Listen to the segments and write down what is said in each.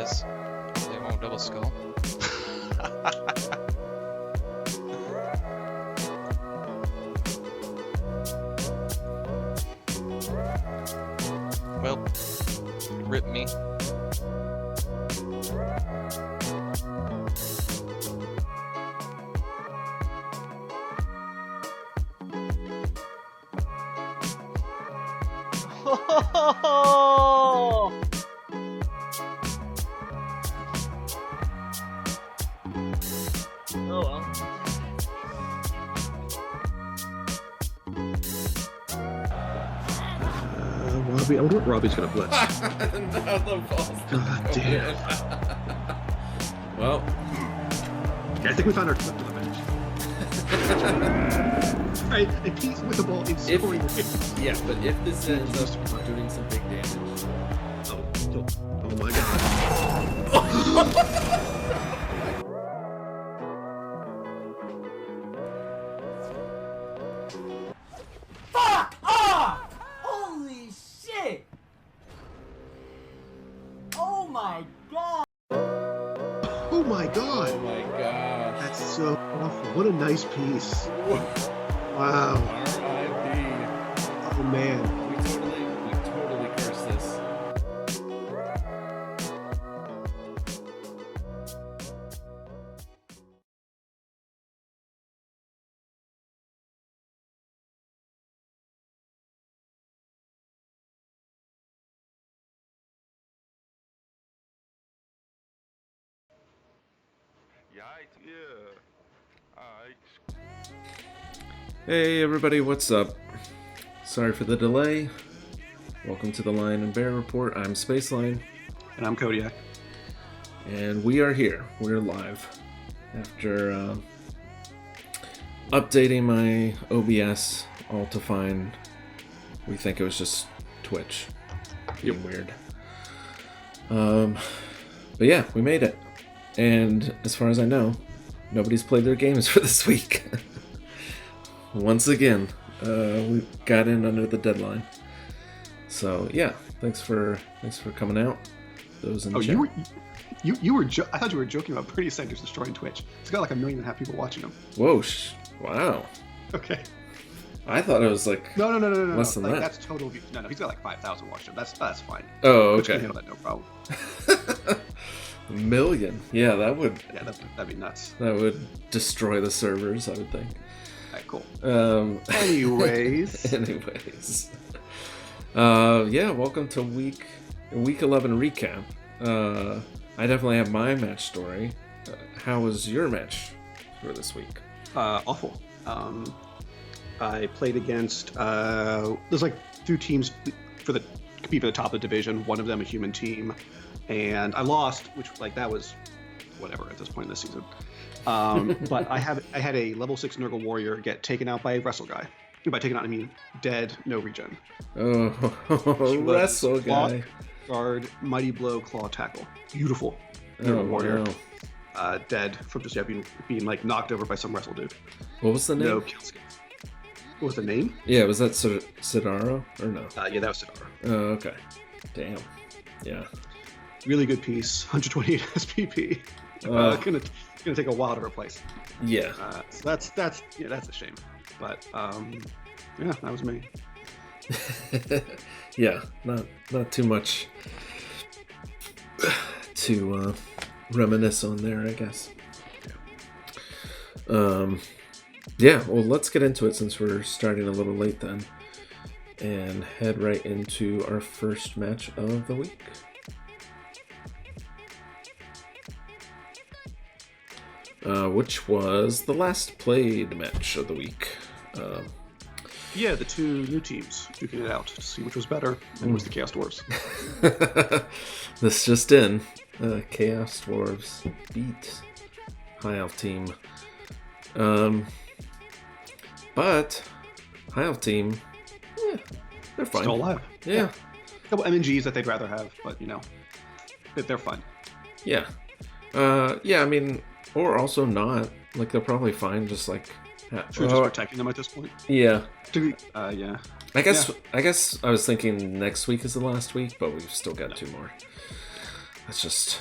is. They won't double skull. Well, rip me. Oh! Oh well. Robbie, I wonder what Robbie's gonna blitz. Now the ball's God damn. Well, Okay, I think we found our clip to the bench. Right, and Pete's with the ball in scoring. yeah, but if this ends up doing some big damage, Oh my god. Fuck off! Holy shit! Oh my god! Oh my god. oh my gosh. That's so awful. What a nice piece. Wow. R.I.P. Oh man. We totally cursed this. Yeaaight, yeah. Alright. Hey everybody, what's up? Sorry for the delay. Welcome to the Lion and Bear Report. I'm Spaceline, And I'm Kodiak. and we are here. We're live. After updating my OBS, all to find we think it was just Twitch being weird. But yeah, we made it. And as far as I know, nobody's played their games for this week. Once again, we got in under the deadline. So yeah, thanks for coming out. Those in the chat. You were I thought you were joking about Pretty Centers destroying Twitch. It's got like 1.5 million people watching them. Whoa, wow. Okay. I thought it was like No. less than like, that. That's total views. No, he's got like 5,000 watching them. That's fine. Oh, Twitch can okay. handle that, no problem. 1 million. Yeah, that would Yeah, that'd be nuts. destroy the servers, I would think. Alright, cool. Anyways. Yeah, welcome to week 11 recap. I definitely have my match story. How was your match for this week? Awful. I played against there's like 2 teams for the compete for the top of the division. One of them a human team, and I lost, which like that was whatever at this point in the season. But I had a level 6 Nurgle warrior get taken out by a wrestle guy. By taken out I mean dead, no regen. Oh, wrestle guy. Guard, mighty blow, claw, tackle. Beautiful. Oh, warrior. wow. Dead from just being like knocked over by some wrestle dude. What was the name? No kill skills. What was the name? Yeah, was that Sidaro or no? Yeah, that was Sidara. Oh, okay. Damn. Yeah. Really good piece. 128 SPP. Gonna take a while to replace. Yeah. So that's a shame. But yeah, that was me. Yeah, not too much to reminisce on there, I guess. Yeah, well, let's get into it since we're starting a little late then, and head right into our first match of the week. Which was the last played match of the week. Yeah, the 2 new teams duking it out to see which was better, and it was the Chaos Dwarves. This just in. Chaos Dwarves beat High Elf Team. But High Elf Team, they're fine. Still alive. Yeah. A couple MNGs that they'd rather have, but you know, they're fun. Yeah. Yeah, I mean, or also not. Like, they're probably fine, just like... Should we just protecting them at this point? Yeah. Yeah. I guess I was thinking next week is the last week, but we've still got 2 more. That's just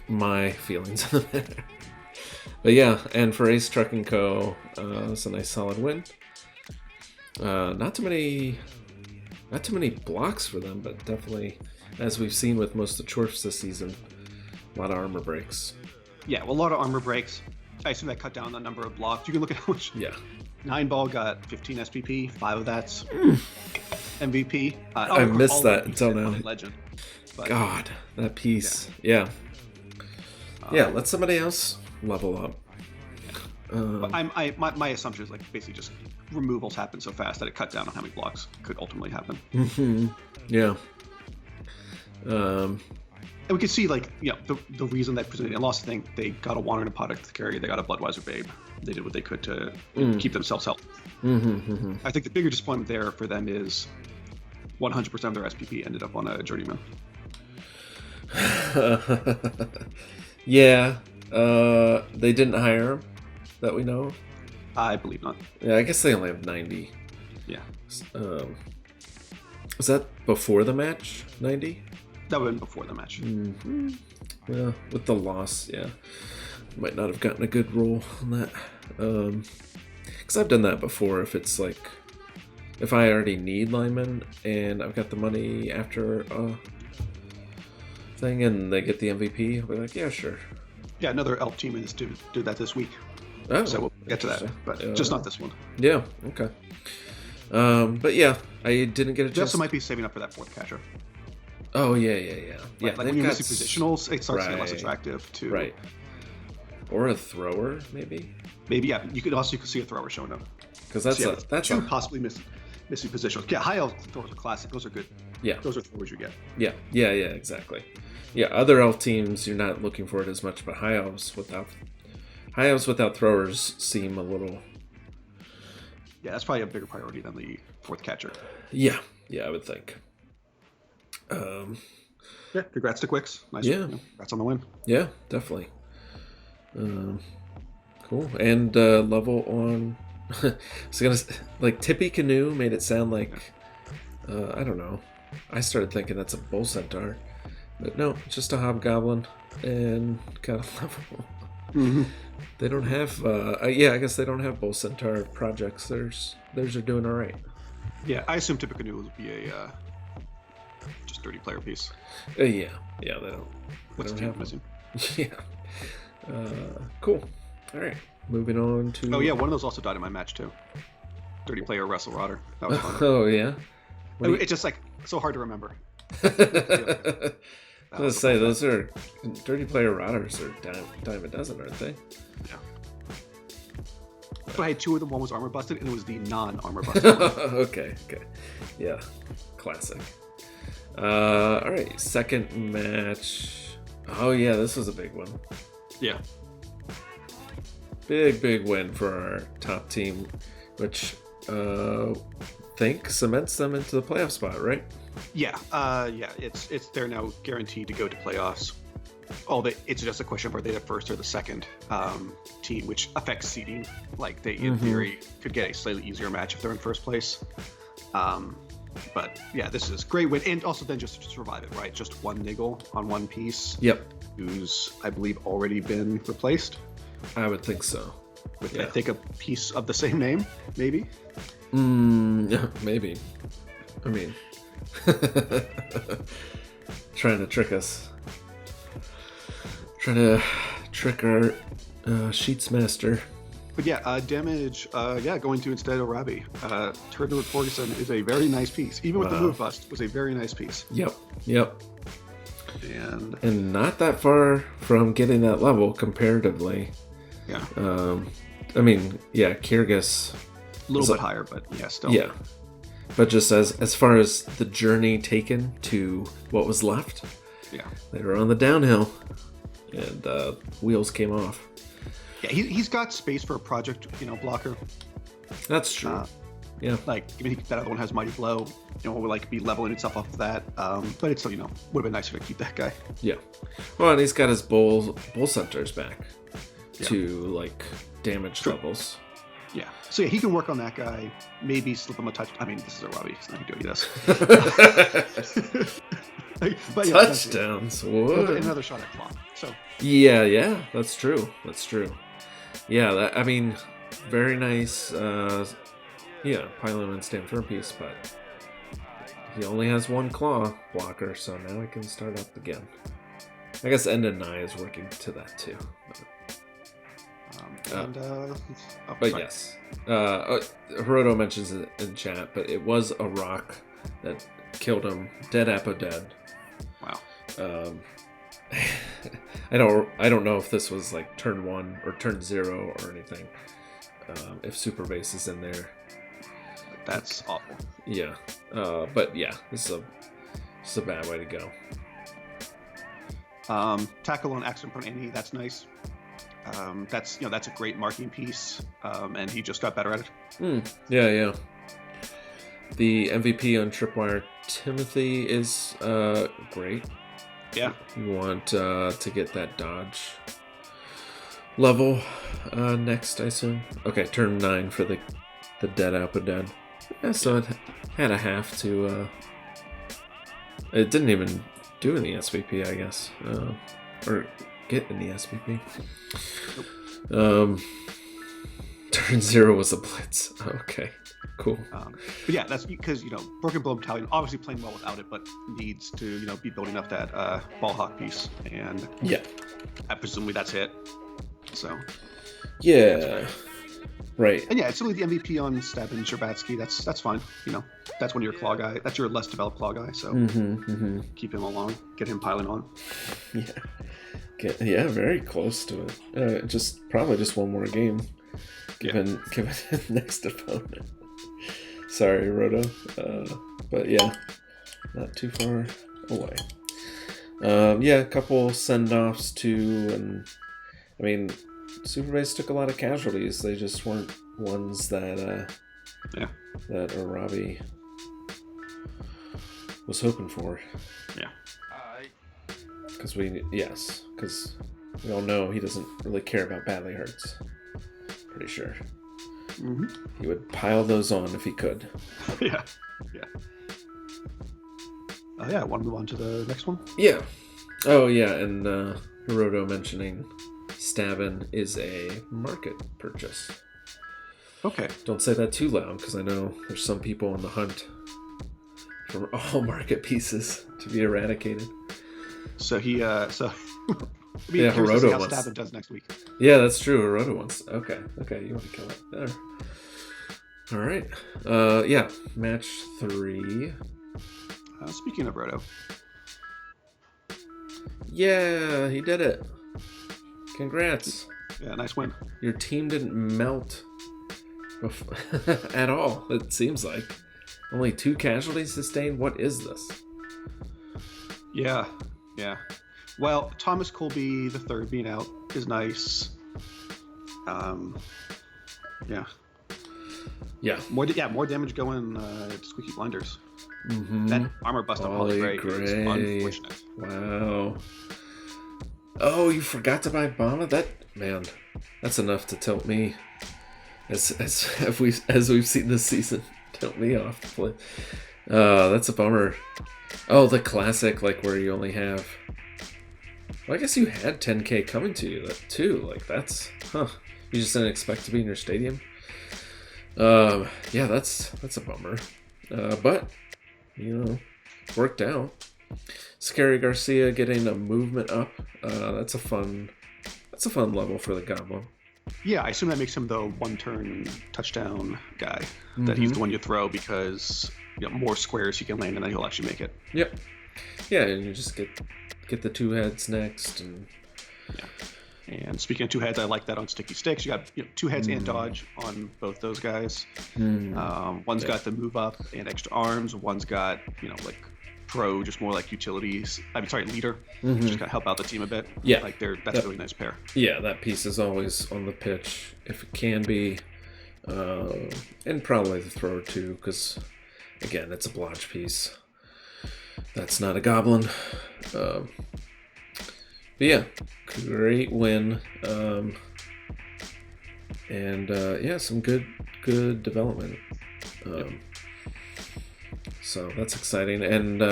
my feelings on the matter. But yeah, and for Ace Trucking Co., it's a nice solid win. Not too many blocks for them, but definitely, as we've seen with most of the Chorfs this season, a lot of armor breaks. Yeah, well, a lot of armor breaks. I assume that cut down the number of blocks. You can look at how much. Yeah. 9-ball got 15 SPP, 5 of that's MVP. I missed that until now. Legend. But, God, that piece. Yeah. Yeah, let somebody else level up. But my assumption is like basically just removals happen so fast that it cut down on how many blocks could ultimately happen. Yeah. And we can see, like, you know, the reason that presented and lost the thing, they got a Wandering Apodic to carry, they got a Bloodweiser Babe. They did what they could to keep themselves healthy. I think the bigger disappointment there for them is 100% of their SPP ended up on a Journeyman. Yeah. They didn't hire him, that we know. I believe not. Yeah, I guess they only have 90. Yeah. Was that before the match, 90? That would have been before the match. Yeah, with the loss, yeah. Might not have gotten a good roll on that. Because I've done that before. If it's like, if I already need linemen and I've got the money after a thing and they get the MVP, I'll be like, yeah, sure. Yeah, another elf team is to do that this week. Oh, So we'll get to that, but just not this one. Yeah, okay. But yeah, I didn't get a They chance. also might be saving up for that fourth catcher. Oh, yeah. Yeah, Like when you're missing positionals, it starts to get less attractive to... Right. Or a thrower, maybe? Maybe, yeah. You could see a thrower showing up. Because that's So, that's two possibly missing positionals. Yeah, high elf throwers are classic. Those are good. Yeah. Those are throwers you get. Yeah, exactly. Yeah, other elf teams, you're not looking for it as much, but high elves without throwers seem a little... Yeah, that's probably a bigger priority than the fourth catcher. Yeah, I would think. Yeah, congrats to Quicks. Nice. Yeah. Congrats on the win. Yeah, definitely. Cool. And level on... like, Tippy Canoe made it sound like... I don't know. I started thinking that's a Bull Centaur. But no, just a Hobgoblin. And got a level. They don't have... I guess they don't have Bull Centaur projects. Theirs are doing all right. Yeah, I assume Tippecanoe will be a just 30 player piece. Yeah, they don't. What's the They team don't have missing? Yeah. Cool. All right. Moving on to... Oh yeah, one of those also died in my match too. 30 player Wrestle Rotter. That was fun. Oh, yeah? It's just like so hard to remember. I was gonna say, those are 30 player rotters are dime a dozen, aren't they? Yeah. But I had two of them. One was armor busted, and it was the non-armor busted one. Okay. Yeah. Classic. All right. Second match. Oh, yeah. This was a big one. Yeah. Big win for our top team, which think cements them into the playoff spot, right? Yeah. It's they're now guaranteed to go to playoffs. It's just a question of are they the first or the second team, which affects seeding. Like they, in theory, could get a slightly easier match if they're in first place. But yeah, this is a great win, and also then just to survive it, right? Just one niggle on one piece. Yep. Who's I believe already been replaced. I would think so. With I think a piece of the same name, maybe. Yeah, maybe. I mean, trying to trick us. Trying to trick our Sheets Master. But yeah, damage, going to instead of Robbie. Turbulent Ferguson is a very nice piece. Even with the move bust, was a very nice piece. Yep. And not that far from getting that level comparatively. Yeah. I mean, yeah, Kyrgyz. A little bit higher, but yeah, still. Yeah. But just as far as the journey taken to what was left, yeah, they were on the downhill, and wheels came off. Yeah, he's got space for a project, blocker. That's true. Yeah. Like, that other one has Mighty Blow, would like be leveling itself off of that. But it's still, would have been nicer to keep that guy. Yeah. Well, and he's got his bull centaurs back to like damage levels. Yeah. So yeah, he can work on that guy. Maybe slip him a touch. I mean, this is a Robbie. He's not going to do this. But yeah, Touchdowns. What? another shot at clock. So Yeah, that's true. Yeah, I mean, very nice. Pylon and stand firm piece, but he only has one claw blocker, so now he can start up again. I guess End and Nye is working to that too. But sorry. yes, Hiroto mentions it in chat, but it was a rock that killed him. Dead Apo dead. Wow. I don't know if this was like turn 1 or turn 0 or anything. If Super Base is in there, That's awful. yeah. But yeah, this is a bad way to go. Tackle on accident prone Annie, that's nice. That's a great marking piece, and he just got better at it. Yeah. The MVP on Tripwire Timothy is great. Yeah. You want to get that dodge level next, I assume. Okay, turn 9 for the dead Apo dead. Yeah, so it had a half to. It didn't even do any SVP, I guess, or get any SVP. Turn 0 was a blitz. Okay, cool. But yeah, that's because Broken Blow Battalion obviously playing well without it, but needs to be building up that ball hawk piece, and Yeah. presumably that's it. So Yeah. Right. and yeah, it's really the MVP on Stab and Sherbatsky. That's fine. That's one of your claw guy. That's your less developed claw guy. So keep him along. Get him piling on. Yeah. Very close to it. Probably just one more game. Given his next opponent. Sorry, Roto. But yeah, not too far away. A couple send-offs too, and I mean, Super Base took a lot of casualties. They just weren't ones that that Arabi was hoping for. Yeah. Because we all know he doesn't really care about badly hurts. Pretty sure. He would pile those on if he could. Yeah. Want to move on to the next one? Yeah. Oh yeah, and Hiroto mentioning Stabin is a market purchase. Okay. Don't say that too loud, because I know there's some people on the hunt for all market pieces to be eradicated. So he Yeah, Hiroto how wants. Stabin does next week. Yeah, that's true. Hiroto wants. Okay, you want to kill it there. All right. Match 3. Speaking of Roto. Yeah, he did it. Congrats. Yeah, nice win. Your team didn't melt at all, it seems like. Only 2 casualties sustained? What is this? Yeah. Well, Thomas Colby the third being out is nice. Yeah. More damage going to Squeaky Blinders. That armor bust on Holly Gray is unfortunate. Wow. Oh, you forgot to buy Bama? That's enough to tilt me. As we've seen this season, tilt me off the play. That's a bummer. Oh, the classic, like where you only have. Well, I guess you had 10K coming to you too. Like that's, You just didn't expect to be in your stadium. That's a bummer. But worked out. Scary Garcia getting a movement up. That's a fun level for the Goblin. Yeah, I assume that makes him the one-turn touchdown guy. That he's the one you throw because more squares he can land and then he'll actually make it. Yep. Yeah, and you just get the 2 heads next, and And speaking of 2 heads, I like that on Sticky Sticks. You got 2 heads and dodge on both those guys. One's got the move up and extra arms. One's got like pro, just more like utilities. Leader, just gotta help out the team a bit. Yeah, that's a really nice pair. Yeah, that piece is always on the pitch if it can be, and probably the thrower too, because again, it's a blotch piece. That's not a goblin. But yeah, great win, and some good development. So that's exciting. And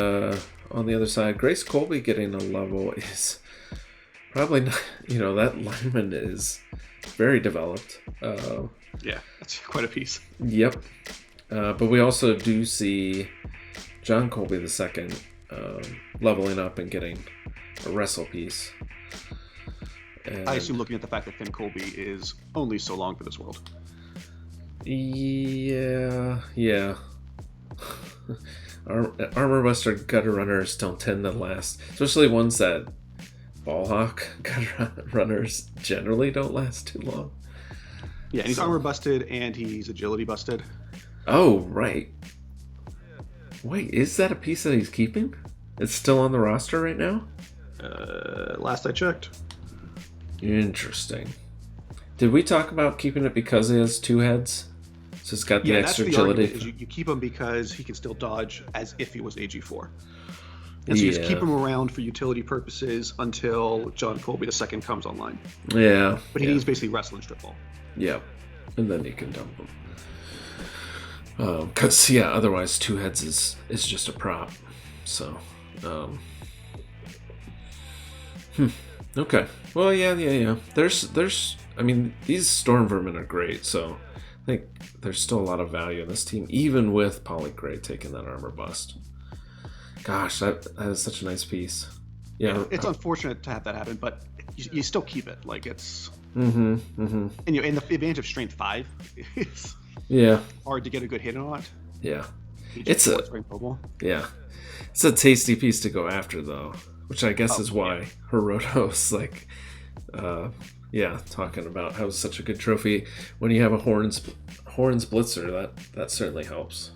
on the other side, Grace Colby getting a level is probably not, that lineman is very developed. Yeah, that's quite a piece. Yep. But we also do see John Colby II leveling up and getting a wrestle piece. And I assume looking at the fact that Finn Colby is only so long for this world. Yeah. Armor Buster gutter runners don't tend to last, especially ones that Ballhawk gutter runners generally don't last too long. Yeah, and he's armor busted and he's agility busted. Oh, right. Wait, is that a piece that he's keeping? It's still on the roster right now? Last I checked. Interesting. Did we talk about keeping it because he has 2 heads? So it's got the extra that's the agility. Argument, is you keep him because he can still dodge as if he was AG4. And so you just keep him around for utility purposes until John Colby II comes online. Yeah. But he needs basically wrestling strip ball. Yeah. And then you can dump him. Because, otherwise 2 heads is just a prop. So, okay. Well, yeah. There's, I mean, these Storm Vermin are great, so I think there's still a lot of value in this team, even with Poly Gray taking that armor bust. Gosh, that is such a nice piece. Yeah. It's unfortunate to have that happen, but you still keep it. Like, it's... And the advantage of strength 5 is hard to get a good hit on it. Yeah. It's a tasty piece to go after, though, which I guess is why Herodo's talking about how it's such a good trophy. When you have a Horns Blitzer, that certainly helps.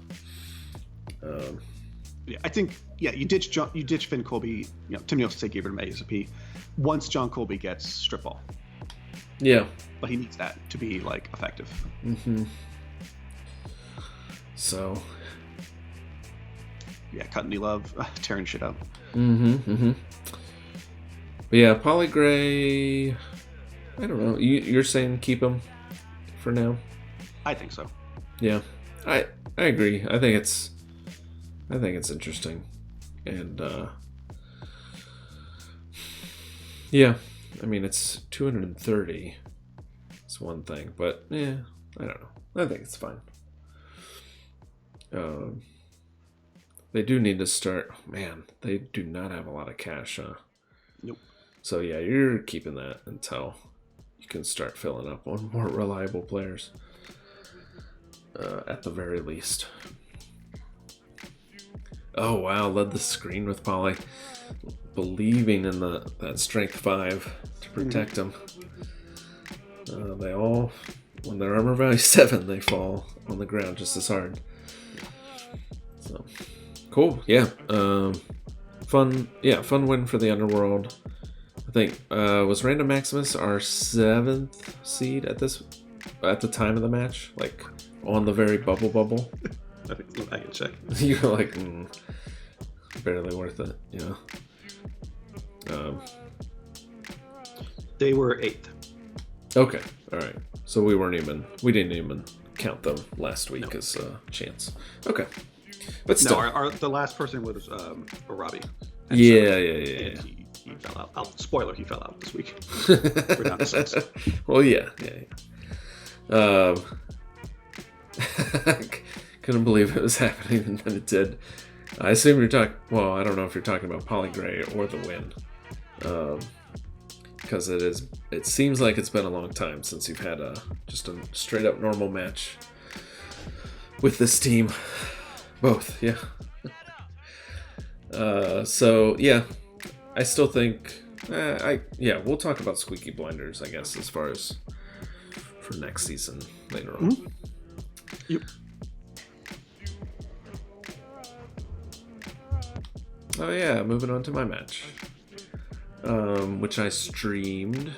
I think you ditch Finn Colby. Tim Nielsen gave him ASAP once John Colby gets strip ball. Yeah, but he needs that to be effective. So, Cut Knee Love tearing shit up. But yeah, Poly Gray. I don't know. You're saying keep him for now? I think so. Yeah, I agree. I think it's interesting, and I mean, it's 230. It's one thing, but I don't know. I think it's fine. They do need to start. Man, they do not have a lot of cash, huh? Nope. So yeah, you're keeping that until you can start filling up on more reliable players. At the very least. Oh wow, led the screen with Poly, believing in that strength 5 to protect him. They all, when their armor value 7, they fall on the ground just as hard. So cool, yeah. Fun win for the Underworld. I think was Random Maximus our 7th seed at the time of the match, like on the very bubble. I can check. You're like, barely worth it, They were 8th. Okay, all right. So we didn't even count them last week as a chance. Okay, but still, the last person was Robbie. Yeah. He fell out. Spoiler: he fell out this week. We're down to 6. Well, yeah. Couldn't believe it was happening, and then it did. I assume you're talking. Well, I don't know if you're talking about Poly Gray or the win, because it seems like it's been a long time since you've had just a straight up normal match with this team. Both, yeah. So yeah, I still think we'll talk about Squeaky Blinders, I guess, as far as for next season later on. Mm-hmm. Yep. Oh yeah, moving on to my match, which I streamed.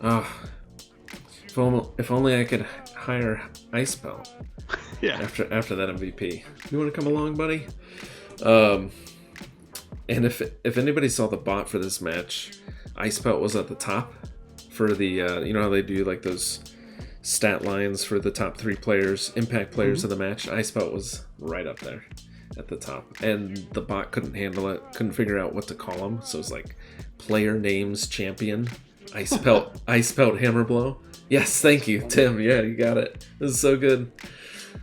If only I could hire Ice Belt. Yeah. After that MVP, you want to come along, buddy? And if anybody saw the bot for this match, Ice Belt was at the top for the you know how they do like those stat lines for the top 3 players, impact players of the match. Ice Belt was right up there, at the top, and the bot couldn't handle it, couldn't figure out what to call him, so it was like player names champion, ice pelt hammer blow. Yes, thank you, Tim. Yeah, you got it. This is so good.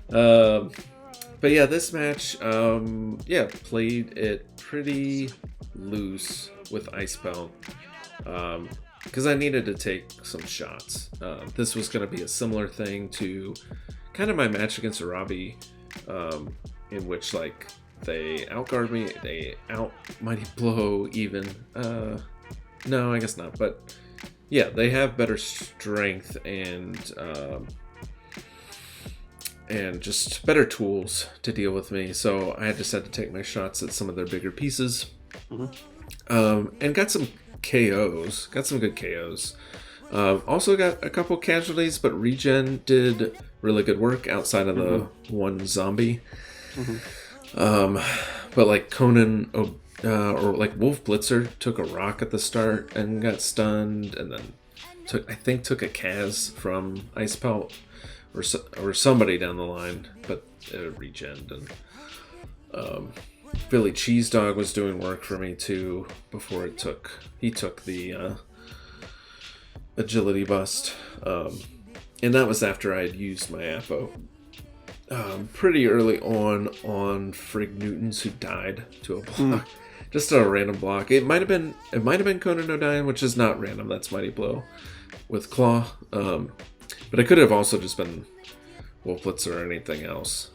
But yeah, this match, played it pretty loose with ice pelt, because I needed to take some shots. This was going to be a similar thing to kind of my match against Arabi, in which like they outguard me, they out mighty blow even. No, I guess not, but yeah, they have better strength and just better tools to deal with me. So I just had to take my shots at some of their bigger pieces, and got some KOs, got some good KOs. Also got a couple casualties, but Regen did really good work outside of the one zombie. But like Conan or like Wolf Blitzer took a rock at the start and got stunned, and then took a Kaz from Ice Pelt or somebody down the line, but regened. And Philly Cheese Dog was doing work for me too before he took the agility bust, and that was after I had used my Apo pretty early on Frig Newtons, who died to a block. Just a random block. It might have been Conan O'Dine, which is not random. That's Mighty Blow with Claw. But it could have also just been Wolf Blitzer or anything else.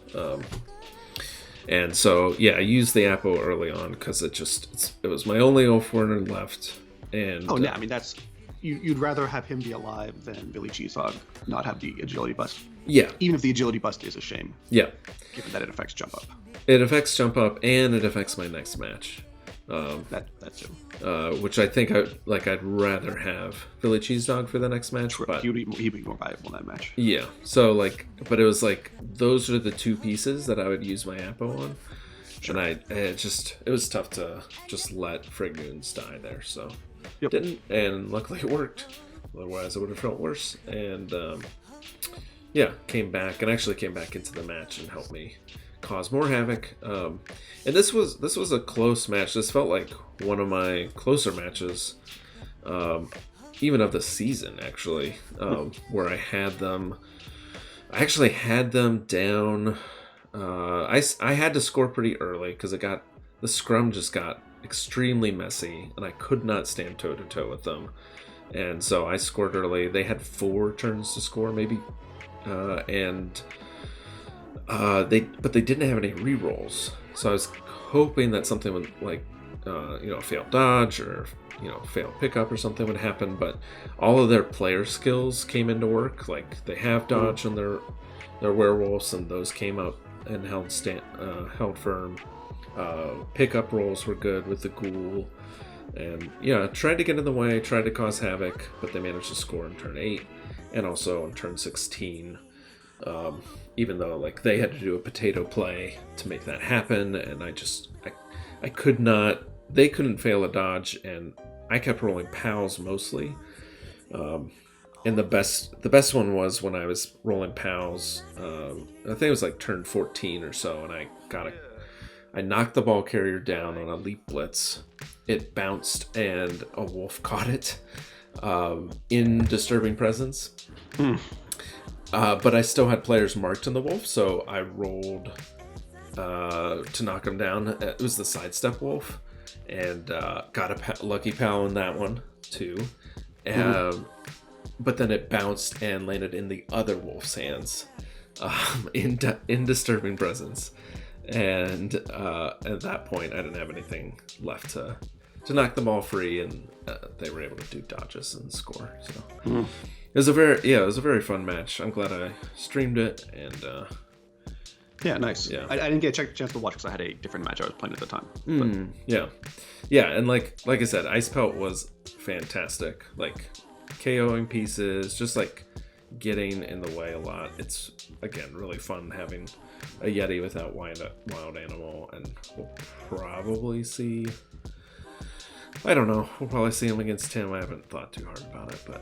And so yeah, I used the Apo early on because it was my only 0400 left. And I mean that's you'd rather have him be alive than Billy Cheeseog not have the agility bust. Yeah. Even if the agility bust is a shame. Yeah. Given that it affects jump up. It affects jump up, and it affects my next match. That too. Which I think I'd rather have Philly Cheese Dog for the next match. True. But He'd be more valuable in that match. yeah. So but it was like those are the two pieces that I would use my Apo on. Sure. And it was tough to just let Frig Noons die there. So didn't, and luckily it worked. Otherwise, it would have felt worse. And came back into the match and helped me cause more havoc. And this was a close match. This felt like one of my closer matches, even of the season, actually, where I actually had them down. I had to score pretty early because the scrum just got extremely messy, and I could not stand toe to toe with them. And so I scored early. They had 4 turns to score, maybe, and they didn't have any rerolls. So I was hoping that something would a failed dodge or failed pickup or something would happen. But all of their player skills came into work. Like they have dodge on their werewolves, and those came up and held firm. Pickup rolls were good with the ghoul. And tried to get in the way, tried to cause havoc, but they managed to score in turn 8 and also on turn 16. Even though they had to do a potato play to make that happen, and I could not. They couldn't fail a dodge, and I kept rolling pals mostly. And the best one was when I was rolling pals. I think it was turn 14 or so, and I knocked the ball carrier down on a leap blitz. It bounced, and a wolf caught it in Disturbing Presence. But I still had players marked on the wolf, so I rolled to knock him down. It was the sidestep wolf, and got a lucky pal in that one too. But then it bounced and landed in the other wolf's hands in Disturbing Presence. And at that point, I didn't have anything left to knock the ball free, and they were able to do dodges and score. So it was a very fun match. I'm glad I streamed it, and yeah, nice. Yeah. I didn't get a chance to watch because I had a different match I was playing at the time. Yeah, and like I said, Ice Pelt was fantastic. KOing pieces, just getting in the way a lot. It's again really fun having a Yeti without wild animal, and we'll probably see. I don't know. We'll probably see him against Tim. I haven't thought too hard about it, but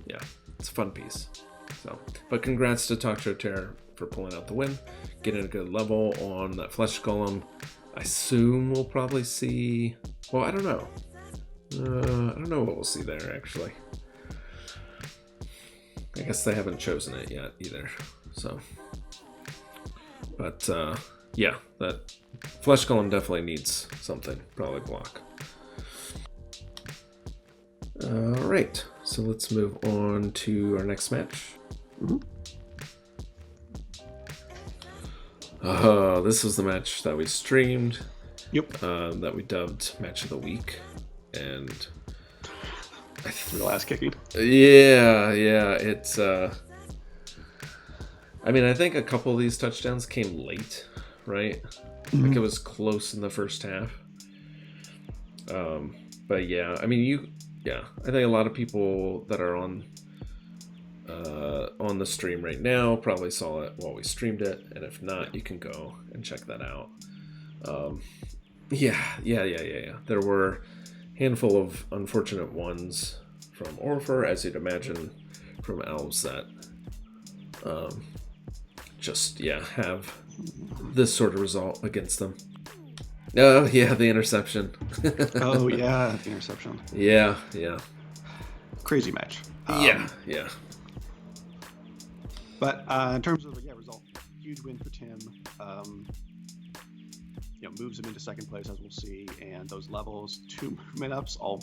yeah, it's a fun piece. So, but congrats to Talk Show Terror for pulling out the win. getting a good level on that flesh golem. I assume we'll probably see. Well, I don't know. I don't know what we'll see there actually. I guess they haven't chosen it yet either. So, but yeah, that flesh golem definitely needs something. Probably block. All right, so let's move on to our next match. This was the match that we streamed. Yep. That we dubbed Match of the Week, and Real ass kicking. yeah, it's. I mean, I think a couple of these touchdowns came late, right? Like it was close in the first half. But yeah, I mean, I think a lot of people that are on the stream right now probably saw it while we streamed it, and if not, you can go and check that out. Yeah. There were a handful of unfortunate ones from Orpher, as you'd imagine, from elves that just have this sort of result against them. Oh yeah, the interception. Oh yeah, the interception. Yeah. Crazy match. Yeah. But in terms of result, huge win for Tim. Moves him into second place, as we'll see, and those levels, 2 movement ups. All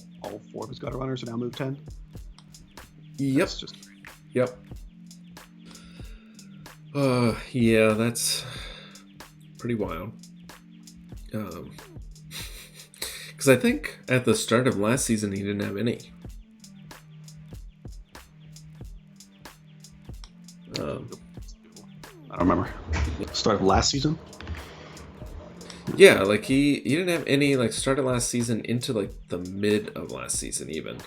4 of his gutter runners are now move 10. Yep. That's just great. Yep. Yeah, that's pretty wild. Because I think at the start of last season he didn't have any. I don't remember. Start of last season. Yeah, like he didn't have any, like, started last season into like the mid of last season even.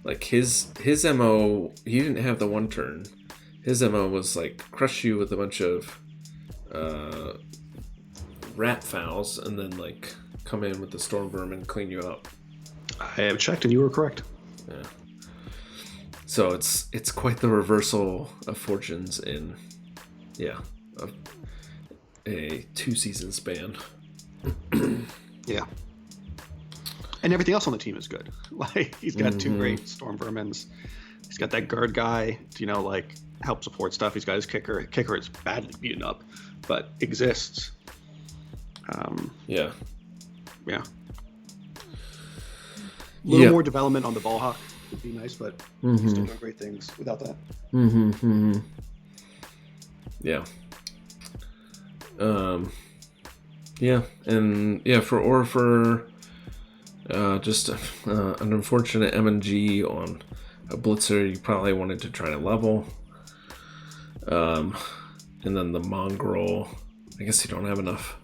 Like his MO, he didn't have the one turn. His MO was like crush you with a bunch of rat fouls and then like come in with the storm vermin and clean you up. I have checked and you were correct. Yeah. So it's quite the reversal of fortunes in a 2-season span. Yeah. And everything else on the team is good. Like he's got 2 great storm vermins. He's got that guard guy to help support stuff. He's got his kicker. Kicker is badly beaten up, but exists. Yeah. A little more development on the ball hawk would be nice, but he's still doing great things without that. Yeah. And for Orpher, just an unfortunate MNG on a blitzer you probably wanted to try to level. And then the mongrel, I guess you don't have enough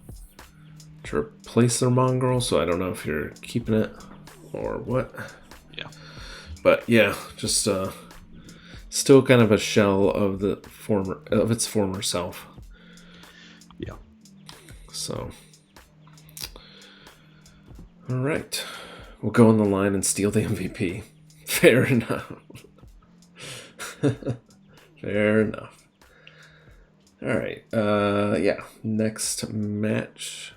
to replace their mongrel, so I don't know if you're keeping it or what. Yeah. But yeah, just still kind of a shell of its former self. Yeah. So, all right, we'll go on the line and steal the MVP. Fair enough. Fair enough. All right. Next match.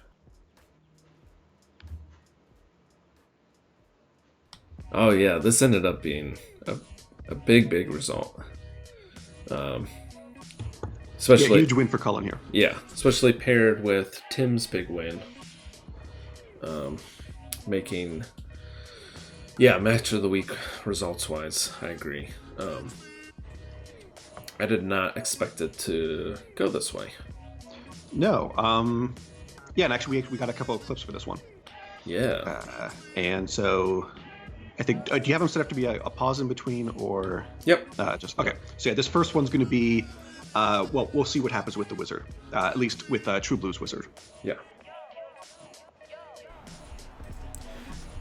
Oh yeah, this ended up being a big result. Especially huge win for Cullen here. Yeah, especially paired with Tim's big win. Making match of the week results wise, I agree. I did not expect it to go this way. No. And actually we got a couple of clips for this one. Yeah. And so I think, do you have them set up to be a pause in between or? Yep. Just okay. So this first one's going to be, we'll see what happens with the wizard, at least with True Blue's wizard. Yeah.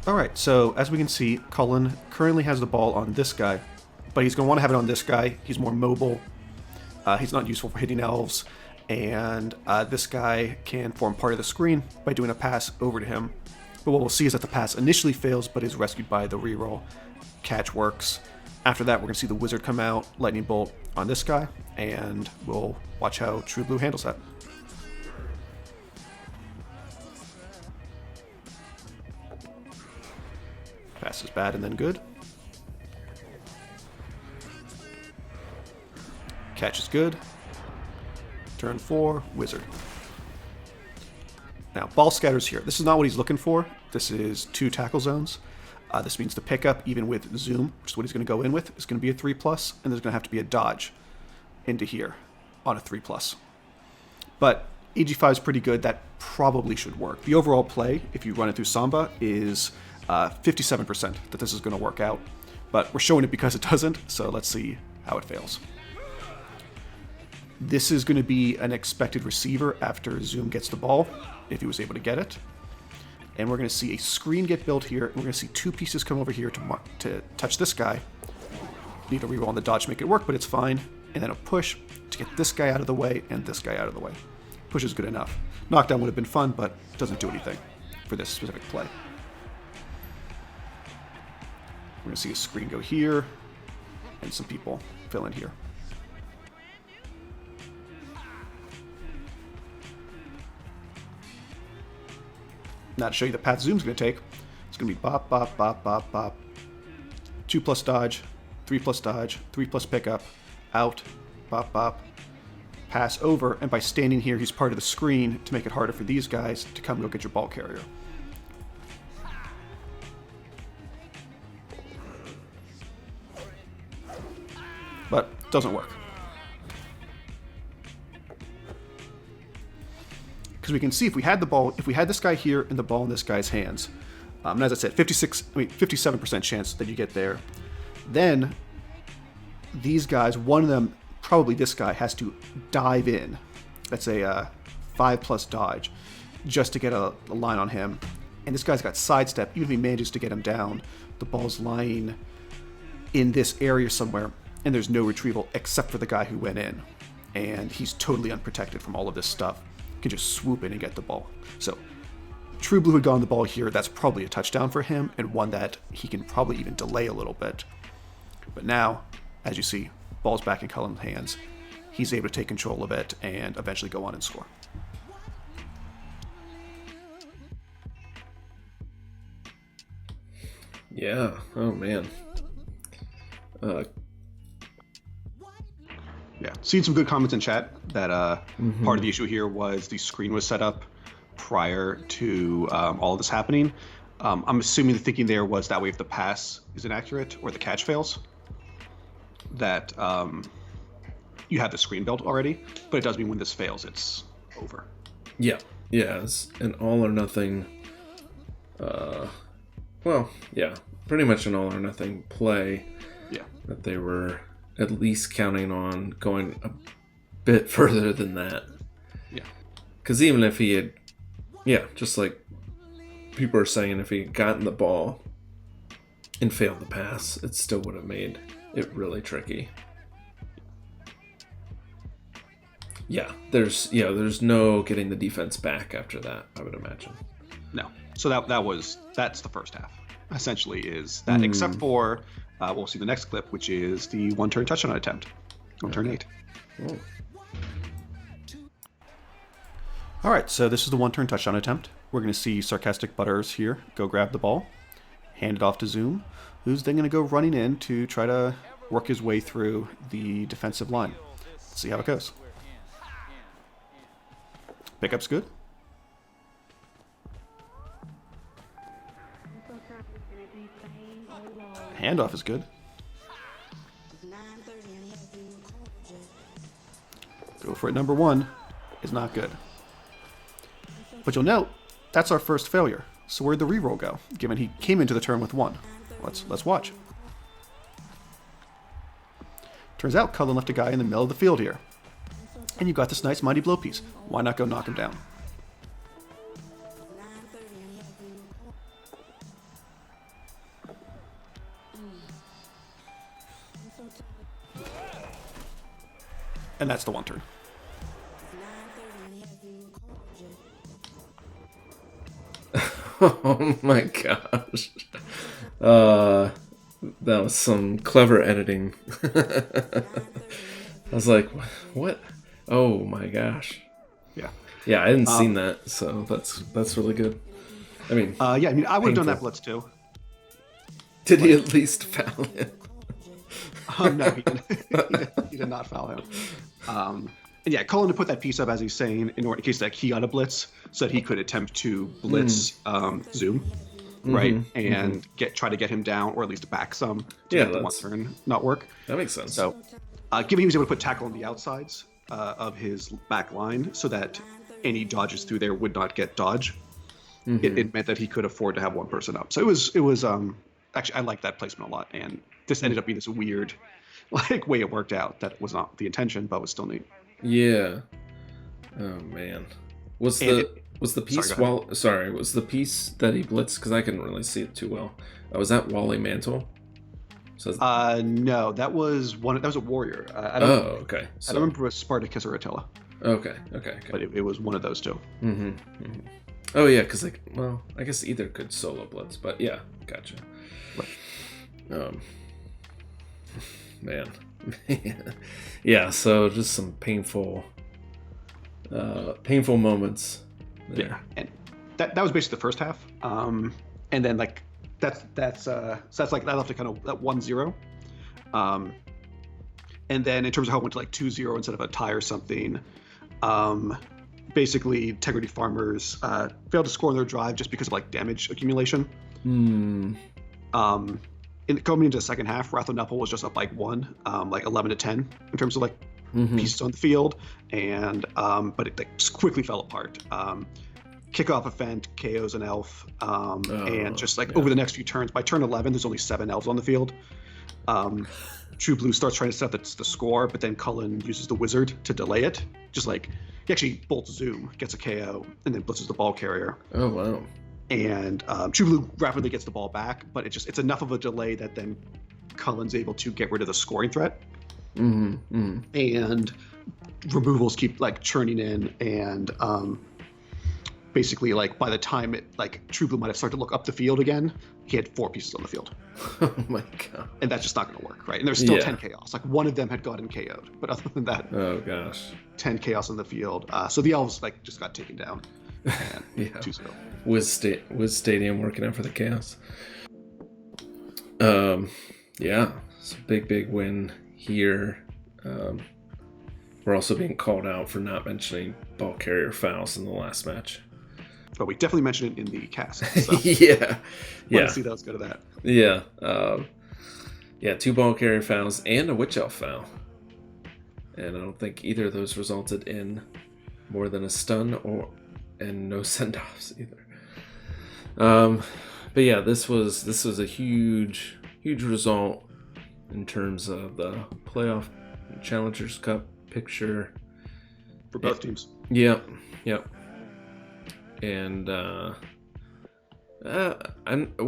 All right. So as we can see, Cullen currently has the ball on this guy, but he's going to want to have it on this guy. He's more mobile. He's not useful for hitting elves, and this guy can form part of the screen by doing a pass over to him. But what we'll see is that the pass initially fails, but is rescued by the reroll. Catch works. After that, we're going to see the wizard come out, lightning bolt on this guy, and we'll watch how True Blue handles that. Pass is bad and then good. Catch is good. Turn 4, wizard. Now, ball scatters here. This is not what he's looking for. This is 2 tackle zones. This means the pickup, even with zoom, which is what he's going to go in with, is going to be a 3+, and there's going to have to be a dodge into here on a 3+. But EG5 is pretty good. That probably should work. The overall play, if you run it through Samba, is 57% that this is going to work out. But we're showing it because it doesn't, so let's see how it fails. This is going to be an expected receiver after Zoom gets the ball, if he was able to get it. And we're going to see a screen get built here. And we're going to see 2 pieces come over here to touch this guy. Need to reroll on the dodge to make it work, but it's fine. And then a push to get this guy out of the way and this guy out of the way. Push is good enough. Knockdown would have been fun, but it doesn't do anything for this specific play. We're going to see a screen go here and some people fill in here. Now to show you the path Zoom's going to take, it's going to be bop, bop, bop, bop, bop. 2+ dodge, 3+ dodge, 3+ pickup, out, bop, bop, pass over, and by standing here, he's part of the screen to make it harder for these guys to come go get your ball carrier. But it doesn't work. Because we can see if we had the ball, if we had this guy here and the ball in this guy's hands, and as I said, 57% chance that you get there, then these guys, one of them, probably this guy, has to dive in. That's a 5+ dodge just to get a line on him. And this guy's got sidestep. Even if he manages to get him down, the ball's lying in this area somewhere, and there's no retrieval except for the guy who went in. And he's totally unprotected from all of this stuff. Can just swoop in and get the ball. So True Blue had gone the ball here. That's probably a touchdown for him, and one that he can probably even delay a little bit. But now, as you see, ball's back in Cullen's hands. He's able to take control of it and eventually go on and score. Yeah. Oh man. Yeah, seen some good comments in chat that part of the issue here was the screen was set up prior to all of this happening. I'm assuming the thinking there was that way if the pass is inaccurate or the catch fails, that you have the screen built already, but it does mean when this fails, it's over. Yeah. Yeah, it's an all or nothing. Well, yeah, pretty much an all or nothing play. Yeah. That they were at least counting on going a bit further than that. Yeah. Because even if he had, just like people are saying, if he had gotten the ball and failed the pass, it still would have made it really tricky. Yeah, there's no getting the defense back after that, I would imagine. No. So that's the first half. Essentially is that, except for we'll see the next clip, which is the one-turn touchdown attempt on turn 8. Oh. All right, so this is the one-turn touchdown attempt. We're going to see Sarcastic Butters here go grab the ball, hand it off to Zoom, who's then going to go running in to try to work his way through the defensive line. Let's see how it goes. Pickup's good. Handoff is good. Go for it, number 1 is not good. But you'll note, that's our first failure. So where'd the reroll go, given he came into the turn with 1? Let's watch. Turns out Cullen left a guy in the middle of the field here. And you've got this nice mighty blow piece. Why not go knock him down? And that's the one turn. Oh my gosh. That was some clever editing. I was like, what? Oh my gosh. Yeah. Yeah, I hadn't seen that, so that's really good. I mean, I would have done that blitz too. Did he at least foul him? No, he didn't. He did not foul him. And yeah, Cullen to put that piece up, as he's saying, in case that he got a blitz, so that he could attempt to blitz Zoom, right, and try to get him down, or at least back some to make the one turn not work. That makes sense. So, given he was able to put tackle on the outsides of his back line, so that any dodges through there would not get dodge, it meant that he could afford to have one person up. So it was actually, I liked that placement a lot, and this ended up being this weird way it worked out that was not the intention, but was still neat. Yeah. Oh man. Was the piece was the piece that he blitzed, because I couldn't really see it too well. Was that Wally Mantle? So no, that was a warrior. I don't remember if it was Spartacus or Attila. Okay. But it was one of those two. Oh yeah, because I guess either could solo blitz, but yeah, gotcha. Right. Man. Yeah, so just some painful moments there. Yeah, and that was basically the first half. And then that's like that left it kind of at 1-0. And then in terms of how it went to 2-0 instead of a tie or something, basically Integrity Farmers failed to score on their drive just because of damage accumulation. Coming into the second half, Rathanupple was just up 1, 11-10 in terms of pieces on the field, and but it just quickly fell apart. Kickoff event KOs an elf, and just over the next few turns, by turn 11, there's only 7 elves on the field. True Blue starts trying to set the score, but then Cullen uses the wizard to delay it. Just he actually bolts Zoom, gets a KO, and then blitzes the ball carrier. Oh wow. And True Blue rapidly gets the ball back, but it's enough of a delay that then Cullen's able to get rid of the scoring threat. And removals keep churning in, and basically by the time True Blue might have started to look up the field again, he had 4 pieces on the field. Oh my god. And that's just not going to work, right? And there's still 10 chaos. One of them had gotten KO'd, but other than that, oh gosh, 10 chaos on the field. So the elves just got taken down. And yeah. 2-0. Wiz Stadium working out for the chaos. Yeah, it's a big win here. We're also being called out for not mentioning ball carrier fouls in the last match. But we definitely mentioned it in the cast. So yeah. Want to see those go to that. Yeah. 2 ball carrier fouls and a witch elf foul. And I don't think either of those resulted in more than a stun and no send-offs either. But yeah, this was a huge result in terms of the playoff Challengers Cup picture for both teams. Yep. And we'll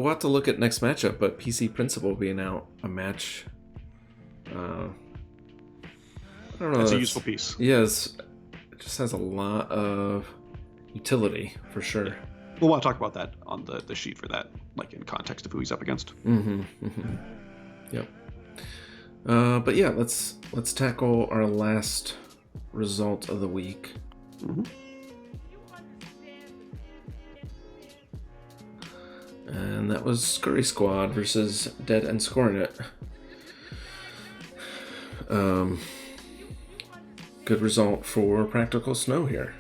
have to look at next matchup, but PC Principal being out a match, I don't know. That's a useful piece. Yes, it just has a lot of utility for sure. We'll want to talk about that on the sheet for that, in context of who he's up against. Yep. But yeah, let's tackle our last result of the week. And that was Scurry Squad versus Dead and Scoring It. Good result for Practical Snow here.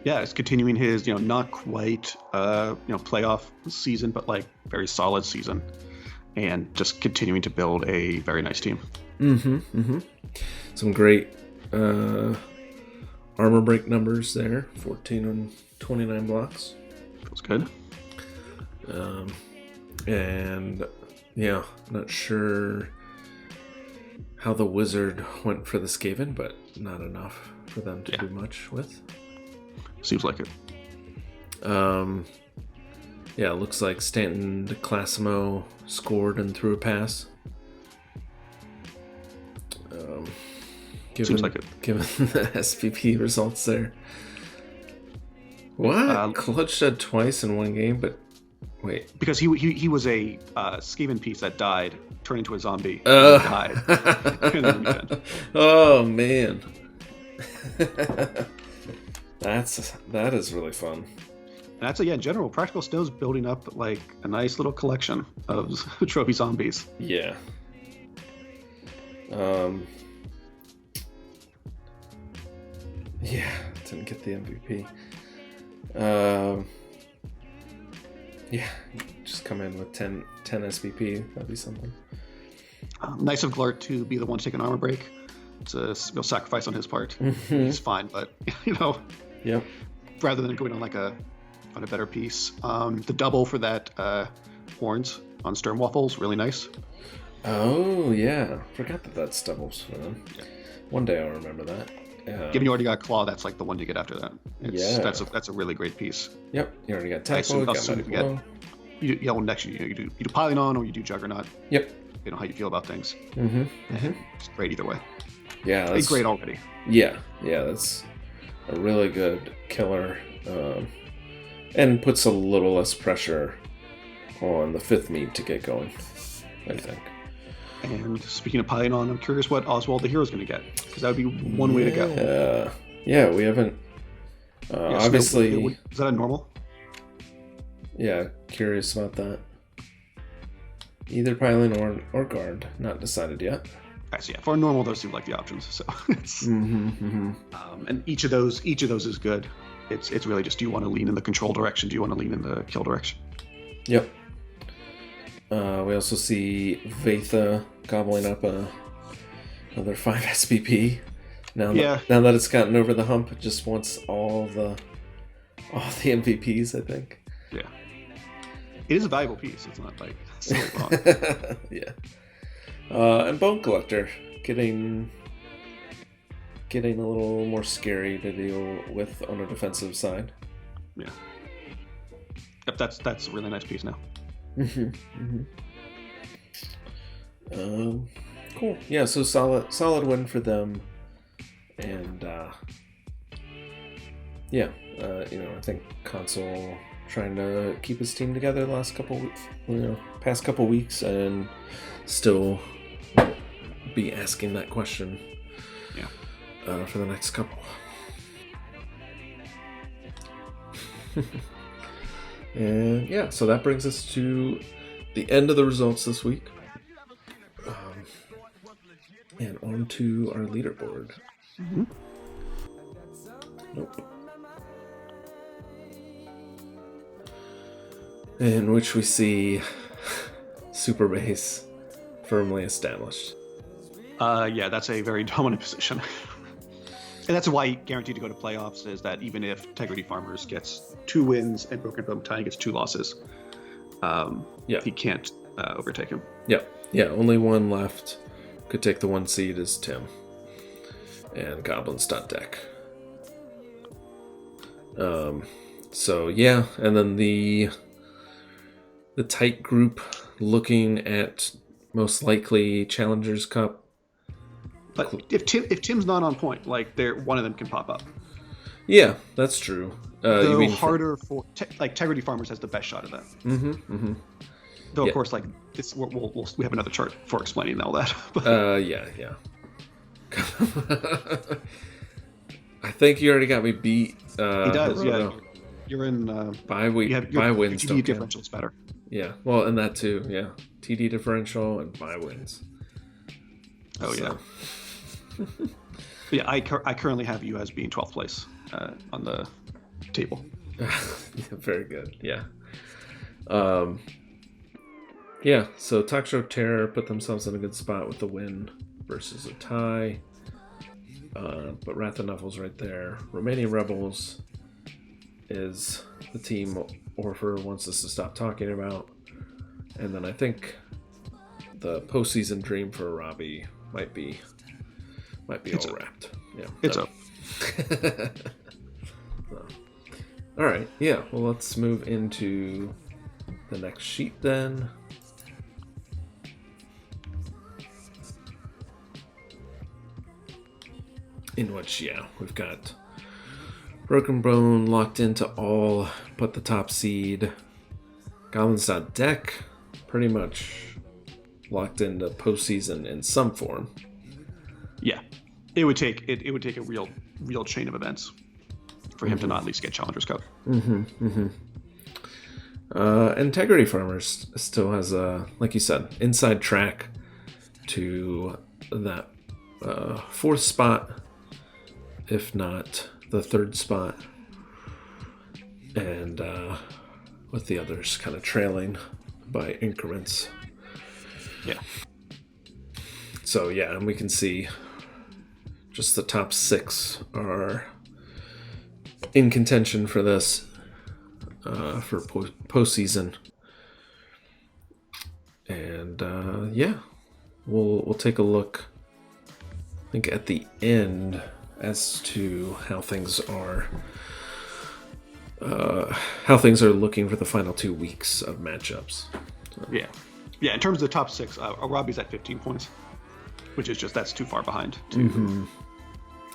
Yeah, it's continuing his, not quite, playoff season, but very solid season, and just continuing to build a very nice team. Some great armor break numbers there, 14 and 29 blocks. Feels good. And yeah, not sure how the wizard went for the Skaven, but not enough for them to do much with. Seems like it. Yeah, it looks like Stanton DeClassimo scored and threw a pass. Seems like it. Given the SPP results there. What? Clutch shed twice in one game, but wait. Because he was a Skaven piece that died, turned into a zombie, and died. And then oh man. That is really fun. And I'd say, yeah, in general, Practical Snow's building up like a nice little collection of trophy zombies. Yeah. Yeah, didn't get the MVP. Yeah, just come in with 10 SVP. That'd be something. Nice of Glart to be the one to take an armor break. It's a real sacrifice on his part. Mhm. He's fine, but Yep. rather than going on a better piece, the double for that horns on Sturmwaffles really nice. Oh yeah, forgot that that's doubles for them. Yeah. One day I'll remember that. Given you already got Claw, that's like the one you get after that. Yeah. That's a really great piece. Yep, you already got I tackle. You got assume medic you get- blow. Well, next you do Piling On or you do Juggernaut. Yep. You know how you feel about things. Mm-hmm. It's great either way. Yeah, It's great already. Yeah, that's a really good killer, and puts a little less pressure on the 5th meat to get going, I think. And speaking of Piling On, I'm curious what Oswald the Hero's going to get, because that would be one way to go. Yeah, we haven't. Yeah, Obviously, is that a normal? yeah. Curious about that. Either Pylon or guard, not decided yet. So yeah, for a normal, those seem like the options. So it's, Mm-hmm. and each of those is good. It's really just, do you want to lean in the control direction? Do you want to lean in the kill direction? Yep. We also see Vaitha gobbling up another 5 SPP. Now that it's gotten over the hump, it just wants all the MVPs, I think. Yeah. It is a valuable piece. It's not like silly wrong. Yeah. And Bone Collector getting a little more scary to deal with on a defensive side. Yeah. Yep, that's a really nice piece now. Cool. Yeah, so solid win for them. And I think Console trying to keep his team together the last past couple weeks, and still be asking that question. Yeah. For the next couple. And yeah, so that brings us to the end of the results this week. And on to our leaderboard. Nope. In which we see Super Base firmly established. Yeah, that's a very dominant position. And that's why guaranteed to go to playoffs is that even if Integrity Farmers gets 2 wins and Broken Bone Battalion gets 2 losses, he can't overtake him. Yeah, only one left. Could take the 1 seed is Tim. And Goblins.deck. So yeah, and then the tight group looking at most likely Challengers Cup. But if Tim's not on point, like one of them can pop up. Yeah, that's true. Though you mean harder for Integrity Farmers has the best shot of that. Though of course, like it's we have another chart for explaining all that. But, yeah. I think you already got me beat. he does, yeah. You're in bye wins. TD differential is better. Yeah, well, and that too. Yeah, TD differential and bye wins. Oh yeah. Yeah, I currently have you as being 12th place on the table. Very good. Yeah. Yeah. So Talk Show Terror put themselves in a good spot with the win versus a tie. But Wrath of Knuckles right there. Remaining Rebels is the team Orpher wants us to stop talking about. And then I think the postseason dream for Robbie might be It's all up. wrapped. Yeah. It's up. So. All right. Yeah. Well, let's move into the next sheet then. In which, yeah, we've got Broken Bone locked into all but the top seed. Goblins.deck pretty much locked into postseason in some form. Yeah, it would take a real chain of events for him to not at least get Challengers Cup. Integrity Farmers still has a, like you said, inside track to that fourth spot, if not the third spot, and with the others kind of trailing by increments. Yeah. So yeah, and we can see just the top 6 are in contention for this for postseason. And yeah, we'll take a look, I think, at the end as to how things are looking for the final 2 weeks of matchups. So. Yeah. In terms of the top 6, Robbie's at 15 points, which is that's too far behind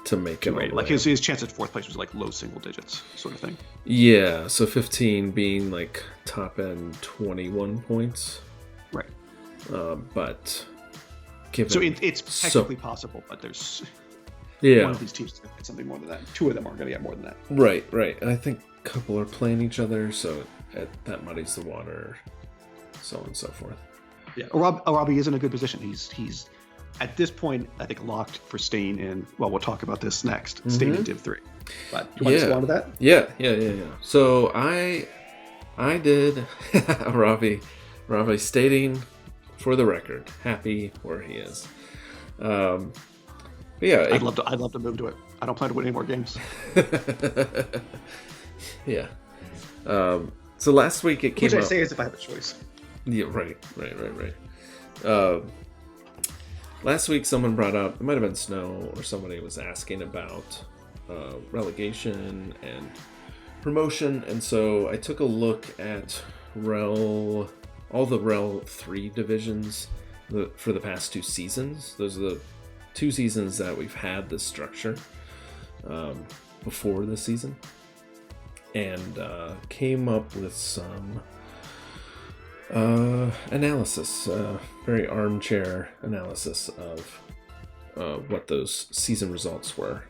to make it. Right. Like his chance at 4th place was like low single digits, sort of thing. Yeah. So 15 being like top end 21 points. Right. But given so it's technically possible, but there's one of these teams is going to get something more than that. 2 of them are going to get more than that. Right. And I think a couple are playing each other, so that muddies the water, so on and so forth. Yeah, Robbie is in a good position. He's at this point, I think, locked for staying in. Well, we'll talk about this next. Staying in Div 3. But do you want to go on to that? Yeah. So I did Robbie stating, for the record, happy where he is. Yeah, I'd love to move to it. I don't plan to win any more games. Yeah. So last week it came Which I up. say as if I have a choice. Yeah, right. Last week someone brought up, it might have been Snow or somebody was asking about relegation and promotion, and so I took a look at REL, all the REL 3 divisions for the past 2 seasons. Those are the 2 seasons that we've had this structure before this season, and came up with some analysis, very armchair analysis of what those season results were.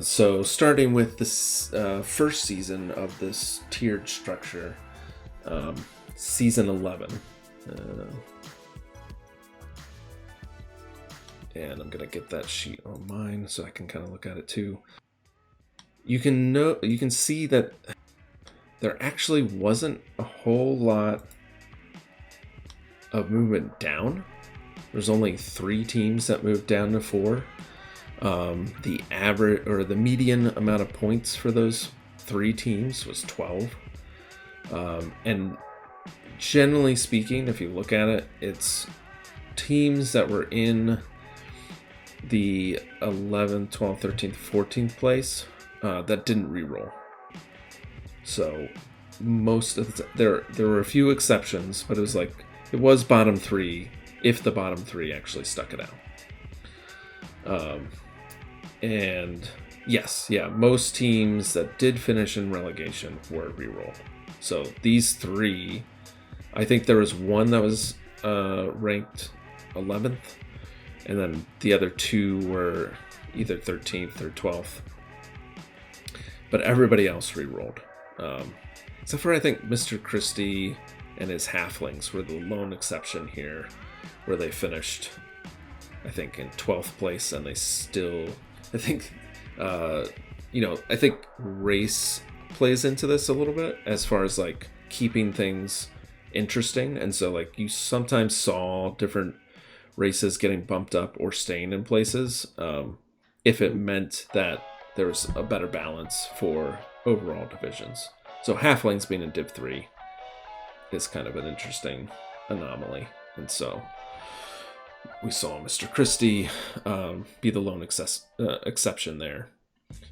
So starting with this first season of this tiered structure, season 11, and I'm gonna get that sheet on mine so I can kind of look at it too. You can see that there actually wasn't a whole lot of movement down. There's only 3 teams that moved down to 4. The average or the median amount of points for those 3 teams was 12. And generally speaking, if you look at it, it's teams that were in the 11th, 12th, 13th, 14th place that didn't reroll. So most of there were a few exceptions, but it was bottom 3 if the bottom 3 actually stuck it out. And yes, most teams that did finish in relegation were rerolled. So these 3, I think there was one that was ranked 11th, and then the other 2 were either 13th or 12th. But everybody else rerolled. Except for, I think, Mr. Christie and his halflings were the lone exception here, where they finished, I think, in 12th place, and they still, I think, I think race plays into this a little bit as far as like keeping things interesting, and so like you sometimes saw different races getting bumped up or staying in places if it meant that there was a better balance for overall divisions. So halflings being in Div 3 is kind of an interesting anomaly, and so we saw Mr. Christie be the lone exception there.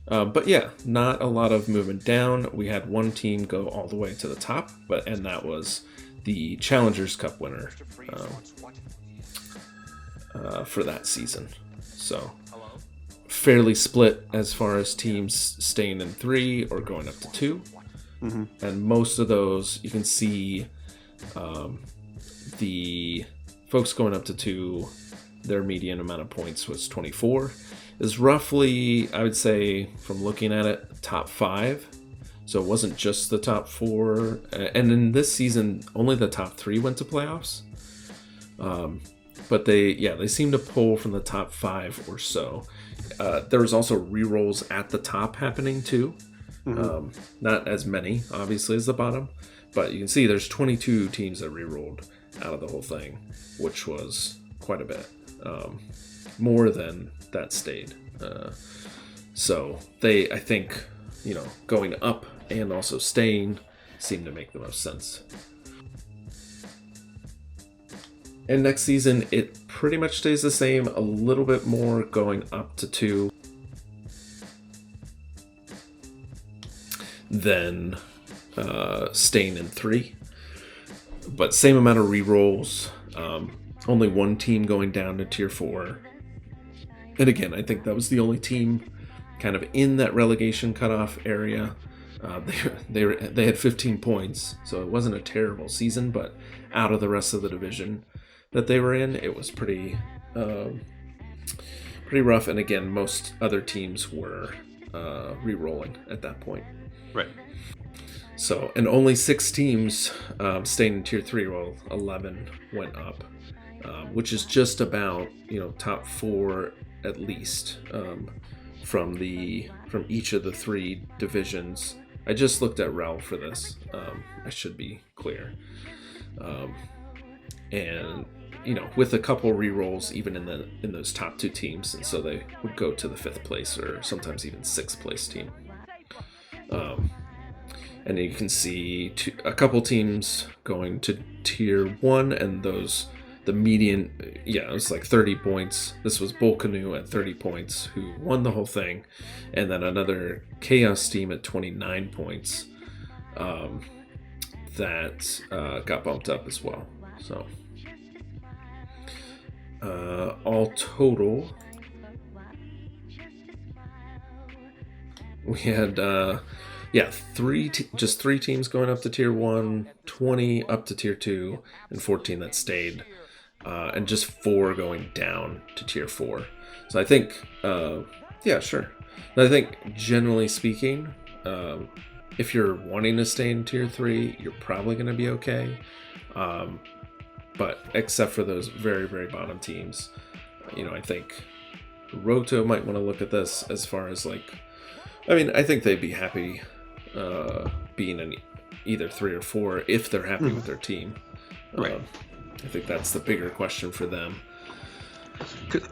But yeah, not a lot of movement down. We had one team go all the way to the top, and that was the Challengers Cup winner for that season. So fairly split as far as teams staying in 3 or going up to 2. Mm-hmm. And most of those, you can see the folks going up to 2, their median amount of points was 24. Is roughly, I would say, from looking at it, top 5. So it wasn't just the top 4. And in this season, only the top 3 went to playoffs. But they seem to pull from the top 5 or so. There was also rerolls at the top happening too. Not as many, obviously, as the bottom. But you can see there's 22 teams that rerolled out of the whole thing, which was quite a bit. More than that stayed. So I think, going up and also staying seemed to make the most sense. And next season, it pretty much stays the same, a little bit more going up to 2 than staying in 3. But same amount of rerolls, only 1 team going down to tier 4. And again, I think that was the only team kind of in that relegation cutoff area. They had 15 points, so it wasn't a terrible season, but out of the rest of the division that they were in, it was pretty rough. And again, most other teams were re-rolling at that point. Right. So, and only 6 teams stayed in tier 3, while 11 went up, which is just about top 4 at least from each of the 3 divisions. I just looked at REL for this. I should be clear. And with a couple re-rolls even in those top 2 teams, and so they would go to the 5th place or sometimes even 6th place team. And you can see a couple teams going to tier 1, and the median, it was like 30 points. This was Bull Canoe at 30 points, who won the whole thing, and then another Chaos team at 29 points that got bumped up as well. So all total, we had just 3 teams going up to tier 1, 20 up to tier 2, and 14 that stayed, and just 4 going down to tier 4. So I think, sure. But I think generally speaking, if you're wanting to stay in tier 3, you're probably going to be okay. But except for those very, very bottom teams, I think Roto might want to look at this as far as I think they'd be happy being in either 3 or 4 if they're happy with their team. Right. I think that's the bigger question for them.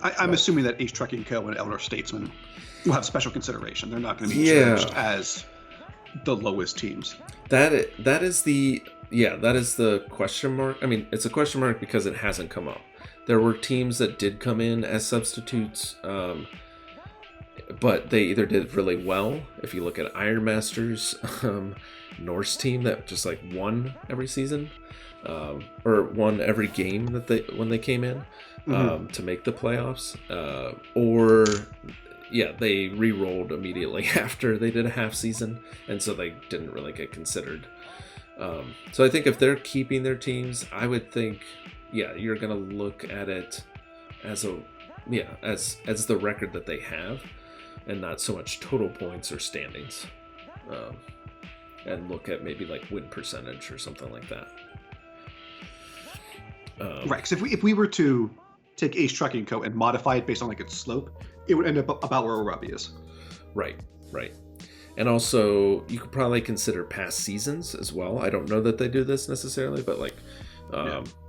I'm assuming that Ace Trucking Co. and Elder Statesman will have special consideration. They're not going to be judged as the lowest teams. That is the question mark. I mean, it's a question mark because it hasn't come up. There were teams that did come in as substitutes, but they either did really well. If you look at Iron Masters, Norse team that just won every season, or won every game when they came in to make the playoffs, they re-rolled immediately after they did a half season, and so they didn't really get considered. So I think if they're keeping their teams, I would think, you're gonna look at it as as the record that they have, and not so much total points or standings, and look at maybe win percentage or something like that. Right, because if we were to take Ace Trucking Co. and modify it based on its slope, it would end up about where Robbie is. Right. And also, you could probably consider past seasons as well. I don't know that they do this necessarily, but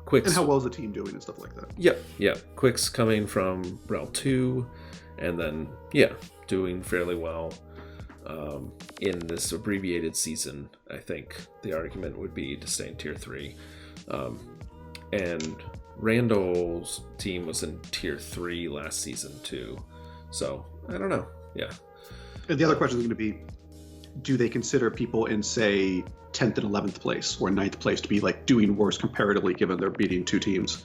Quicks. And how well is the team doing and stuff like that. Yep. Quicks coming from REL 2, and then, doing fairly well in this abbreviated season. I think the argument would be to stay in tier 3. And Randall's team was in tier 3 last season too. So, I don't know. Yeah. And the other question is going to be, do they consider people in, say, 10th and 11th place or 9th place to be doing worse comparatively, given they're beating 2 teams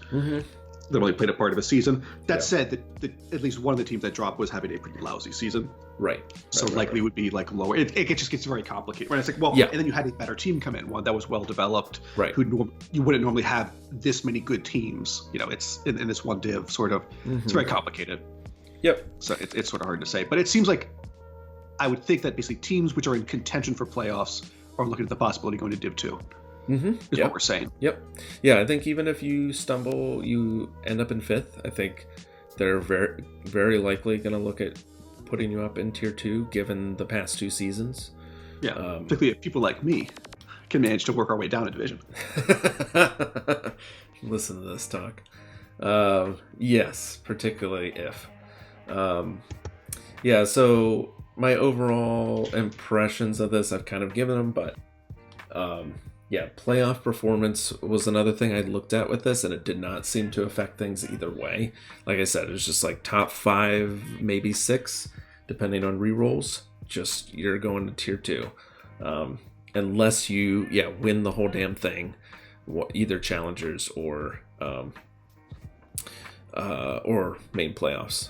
that only played a part of a season? That said, at least one of the teams that dropped was having a pretty lousy season. Right. So likely would be lower. It just gets very complicated. Right? It's and then you had a better team come in, one that was well developed. Right. You wouldn't normally have this many good teams. It's in this one div sort of. It's very complicated. Yep. So it's sort of hard to say, but it seems like I would think that basically teams which are in contention for playoffs are looking at the possibility of going to Div 2. Is what we're saying. Yep. Yeah, I think even if you stumble, you end up in 5th, I think they're very, very likely going to look at putting you up in Tier 2, given the past 2 seasons. Yeah, particularly if people like me can manage to work our way down a division. Listen to this talk. Yes, particularly if. Yeah, so my overall impressions of this, I've kind of given them, but yeah, playoff performance was another thing I looked at with this, and it did not seem to affect things either way. Like I said, it was just like top 5, maybe 6, depending on rerolls. Just you're going to Tier 2. Unless you, win the whole damn thing, either challengers or main playoffs.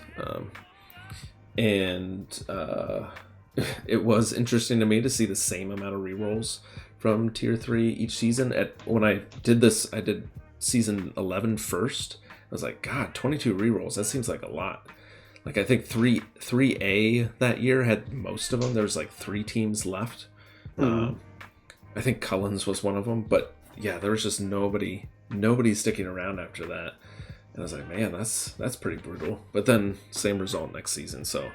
It was interesting to me to see the same amount of rerolls from Tier 3 each season. When I did this, I did season 11 first. I was like, God, 22 rerolls, that seems like a lot. Like, I think 3A that year had most of them. There was like 3 teams left. I think Cullen's was one of them, but yeah, there was just nobody sticking around after that. And I was like, man, that's pretty brutal. But then same result next season. So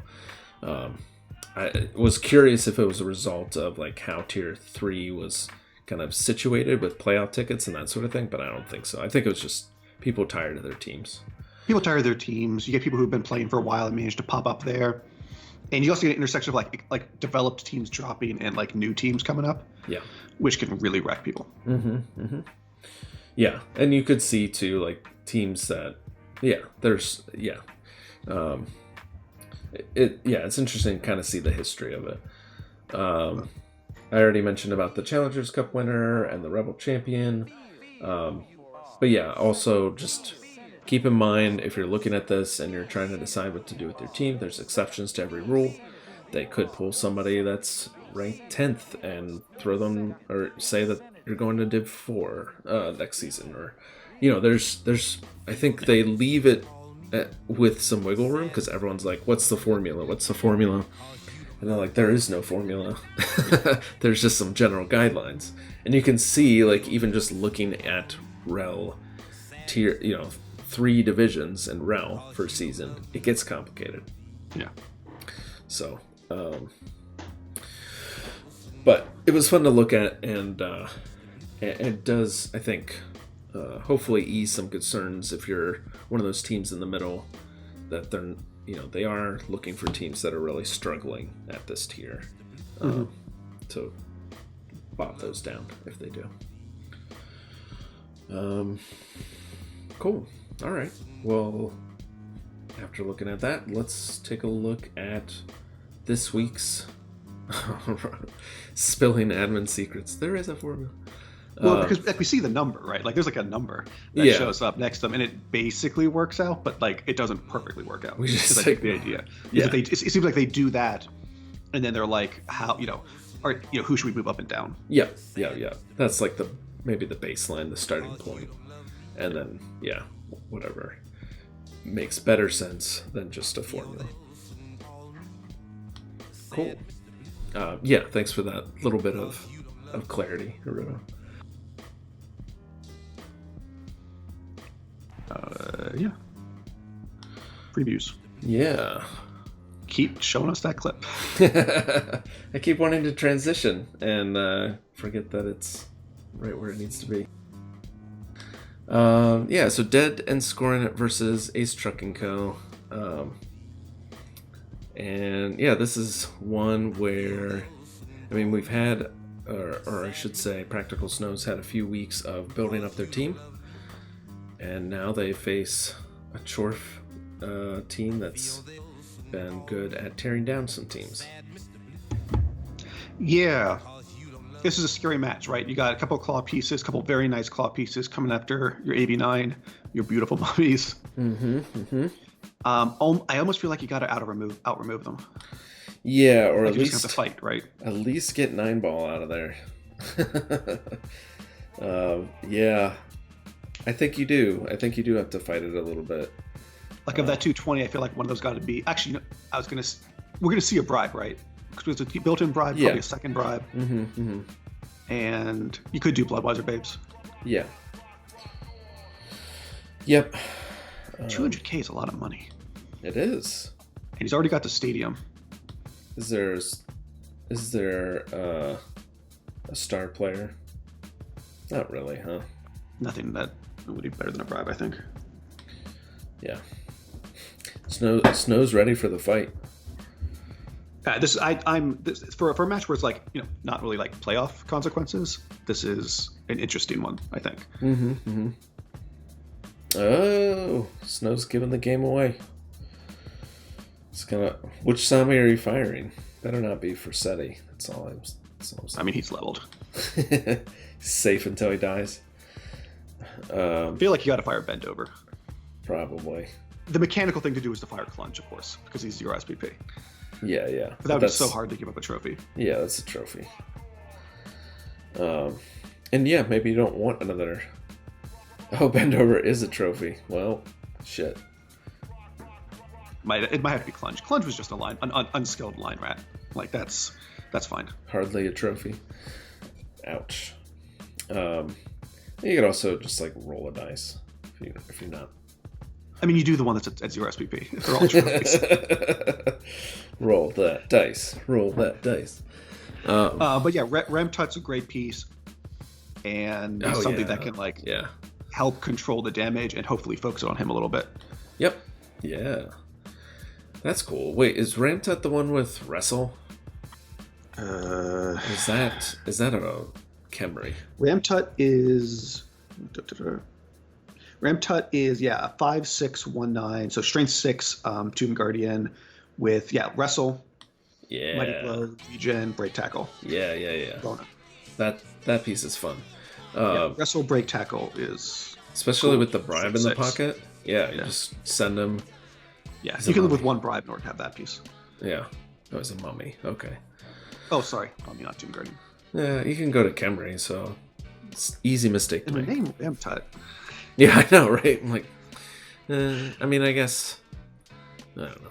I was curious if it was a result of like how Tier 3 was kind of situated with playoff tickets and that sort of thing, but I don't think so. I think it was just people tired of their teams. People tired of their teams. You get people who've been playing for a while and managed to pop up there. And you also get an intersection of like developed teams dropping and like new teams coming up. Yeah. Which can really wreck people. Yeah. And you could see too, like teams that, it's interesting to kind of see the history of it. I already mentioned about the Challengers Cup winner and the REBBL champion. But yeah, also just keep in mind, if you're looking at this and you're trying to decide what to do with your team, there's exceptions to every rule. They could pull somebody that's ranked 10th and throw them, or say that you're going to Div 4 next season. Or, there's I think they leave it with some wiggle room, because everyone's like, what's the formula? And they're like, there is no formula. There's just some general guidelines. And you can see, like, even just looking at REL tier, 3 divisions in REL for a season, it gets complicated. Yeah. So, but it was fun to look at, and it does, I think, hopefully ease some concerns if you're one of those teams in the middle that they're, they are looking for teams that are really struggling at this tier, to bop those down if they do. Cool. All right. Well, after looking at that, let's take a look at this week's spilling admin secrets. There is a formula. Well, because like we see the number, right? Like there's like a number that shows up next to them, and it basically works out, but like it doesn't perfectly work out. We just like the idea. Yeah. It seems like they do that, and then they're like, how who should we move up and down? Yeah. That's like maybe the baseline, the starting point, and then whatever makes better sense than just a formula. Cool. Thanks for that little bit of clarity, Haruto. Previews. Yeah. Keep showing us that clip. I keep wanting to transition and forget that it's right where it needs to be. So Dead and Scoring versus Ace Truck & Co. This is one where, we've had, or I should say, Practical Snow's had a few weeks of building up their team, and now they face a Chorf team that's been good at tearing down some teams. Yeah. This is a scary match, right? You got a couple of claw pieces, a couple very nice claw pieces coming after your AB9, your beautiful mummies. I almost feel like you got to out remove them. Yeah, or like at least have to fight, right? At least get 9-ball out of there. I think you do. I think you do have to fight it a little bit. Like of that 220, I feel like one of those got to be. Actually, we're gonna see a bribe, right? there's a built-in bribe, Yeah. probably a second bribe, and you could do Bloodweiser Babes. Yeah. Yep. 200K is a lot of money, It is. and he's already got the stadium. Is there a star player? Not really, huh? Nothing that would be better than a bribe, I think. Yeah. Snow's ready for the fight. For a match where it's like, not really like playoff consequences. This is an interesting one, I think. Oh, Snow's giving the game away. It's gonna. Which Sami are you firing? Better not be for Seti. That's all I'm saying. I mean, he's leveled. He's safe until he dies. I feel like you got to fire Bendover. Probably. The mechanical thing to do is to fire Clunge, of course, because he's your SPP. Yeah. But that would be so hard to give up a trophy. Yeah, that's a trophy. And yeah, maybe you don't want another. Oh, Bendover is a trophy. Well, shit. It might have to be Clunge. Clunge was just an unskilled line rat. Like that's fine. Hardly a trophy. Ouch. You could also just like roll a dice if you're not. I mean, you do the one that's at 0 SPP. If they're all trophies. Roll that dice. Roll that dice. But yeah, Ramtut's a great piece, and something that can help control the damage and hopefully focus on him a little bit. Yep. Yeah. That's cool. Wait, is Ramtut the one with Wrestle? Is that a Khemri? Ramtut is 5'6", 1'9", so strength 6, Tomb Guardian with Wrestle, Mighty Blow, Regen, Break Tackle. Yeah. Bona. That piece is fun. Wrestle, Break Tackle is especially cool. with the bribe in the 6. pocket. Yeah, you just send him. Yeah, you can live with one bribe in order to have that piece. Yeah, that was a mummy. Okay. Oh, sorry, Mummy, not Tomb Guardian. Yeah, you can go to Khemri, so it's easy mistake to And the make. name Ramtut. Yeah, I know, right? I'm like, I mean, I guess I don't know.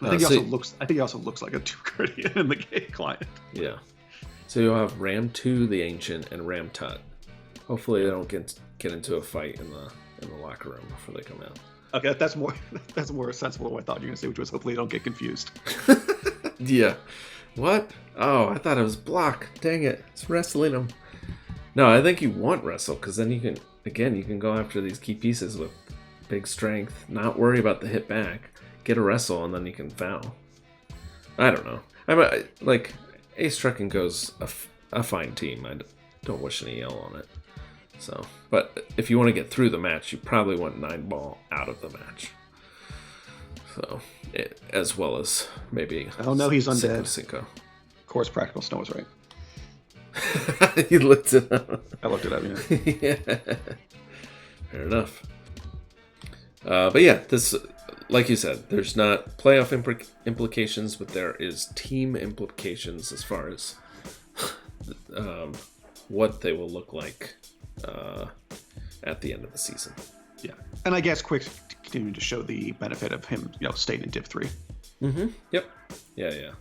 I think he also looks like a Tomb Guardian in the game client. Yeah. So you'll have Ram 2, the Ancient, and Ram Tut. Hopefully, they don't get into a fight in the locker room before they come out. Okay, that's more sensible than what I thought you were gonna say, which was hopefully they don't get confused. Yeah. What? Oh, I thought it was block. Dang it. It's wrestling him. No, I think you want wrestle, because then you can go after these key pieces with big strength, not worry about the hit back, get a wrestle, and then you can foul. I don't know. Like, Ace Trucking goes a fine team. I don't wish any L on it. So, but if you want to get through the match, you probably want 9-ball out of the match. So, as well as maybe. Oh no, he's undead. Cinco. Of course, Practical Snow was right. You looked it up. I looked it up. Yeah. Yeah. Fair enough. But yeah, this, like you said, there's not playoff implications, but there is team implications as far as what they will look like at the end of the season. Yeah, and I guess Quick continuing to show the benefit of him, staying in Div 3. Mm-hmm. Yep. Yeah.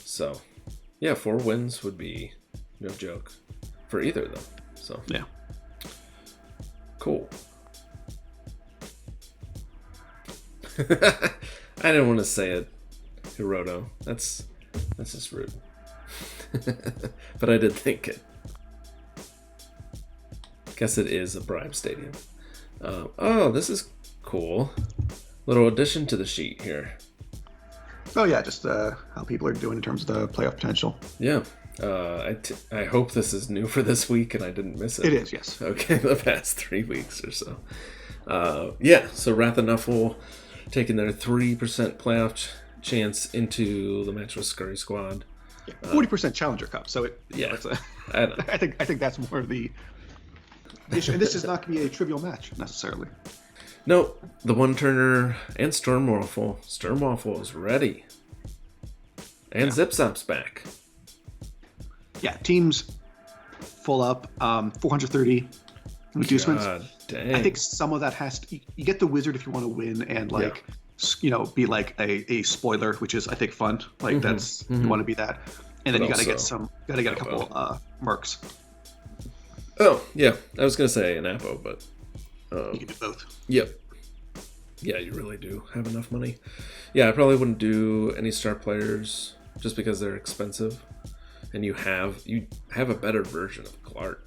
So, yeah, 4 wins would be no joke for either of them. So yeah, cool. I didn't want to say it, Hiroto. That's just rude. But I did think it. Guess it is a bribe stadium. Oh, this is cool. Little addition to the sheet here. Oh yeah, just how people are doing in terms of the playoff potential. Yeah. I hope this is new for this week and I didn't miss it. It is, yes. Okay, the past 3 weeks or so. Yeah, so Wrath and Nuffle taking their 3% playoff chance into the match with Scurry Squad. 40% Challenger Cup. So I think that's more of the issue. And this is not going to be a trivial match necessarily. No, the one turner and Sturmwaffle. Sturmwaffle is ready, and Zip Zop's back. Yeah, teams full up. 430 inducements. God dang. I think some of that has to. You get the Wizard if you want to win, and be like a spoiler, which is I think fun. Like that's you want to be that, and then But you gotta also get a couple mercs. Oh yeah, I was gonna say an Apo, but You can do both. yep. Yeah, you really do have enough money. Yeah, I probably wouldn't do any star players just because they're expensive, and you have a better version of Glart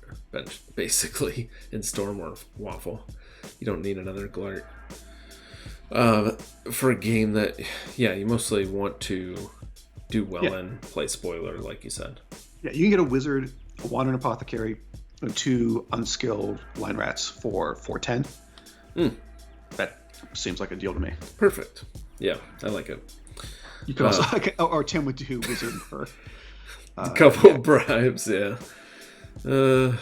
basically in Storm or Waffle. You don't need another Glart for a game that you mostly want to do well in, play spoiler like you said. Yeah, you can get a wizard, a wandering apothecary, and 2 unskilled line rats for 410. That seems like a deal to me. Perfect. Yeah, I like it. You could also, or Tim would do wizard for A couple bribes, yeah. That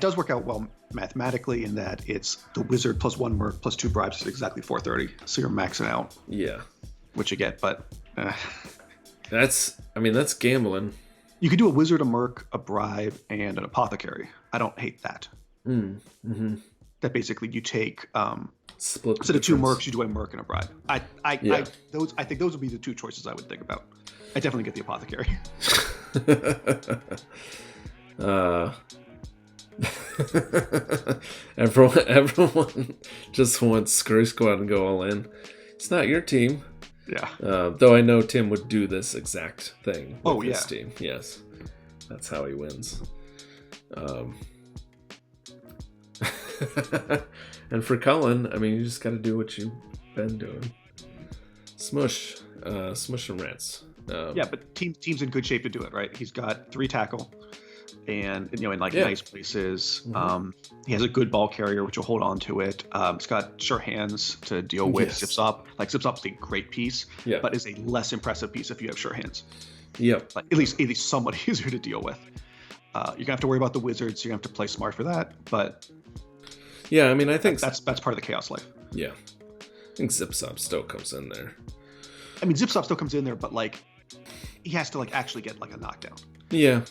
does work out well mathematically in that it's the wizard plus 1 merc plus 2 bribes is exactly 430. So you're maxing out Yeah. what you get, but That's gambling. you could do a wizard, a merc, a bribe, and an apothecary. I don't hate that. That basically you take Split instead of 2 mercs, you do a merc and a bribe. I think those would be the 2 choices I would think about. I definitely get the apothecary. Everyone just wants Screw Squad and go all in. It's not your team. Yeah. Though I know Tim would do this exact thing with his yeah. team. Yes. That's how he wins. And for Cullen, you just got to do what you've been doing. Smush and rats. But team's in good shape to do it, right? He's got 3 tackle, and in nice places. He has a good ball carrier, which will hold on to it. He's got sure hands to deal with Zips Up. Like Zips Up's a great piece, but is a less impressive piece if you have sure hands. Yep. Like at least somewhat easier to deal with. You're gonna have to worry about the wizards. So you're gonna have to play smart for that, but yeah, I think that's part of the chaos life. Yeah, I think Zips Up still comes in there. Zips Up still comes in there, but he has to actually get a knockdown. Yeah.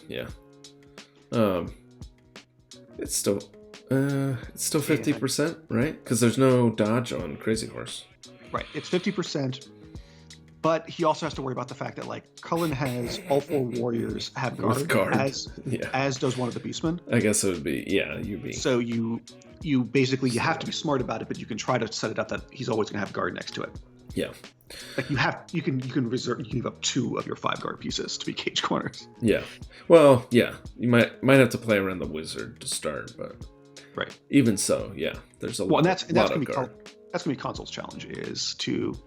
It's still 50%, right? Because there's no dodge on Crazy Horse. Right, it's 50%, but he also has to worry about the fact that Cullen has all 4 warriors have guard. As does one of the beastmen. I guess it would be UB. So you basically have to be smart about it, but you can try to set it up that he's always going to have guard next to it. Yeah. You can give up 2 of your 5 guard pieces to be cage corners. Yeah. Well, yeah. You might have to play around the wizard to start, but right. Even so, there's a lot. And that's going to be Console's challenge is to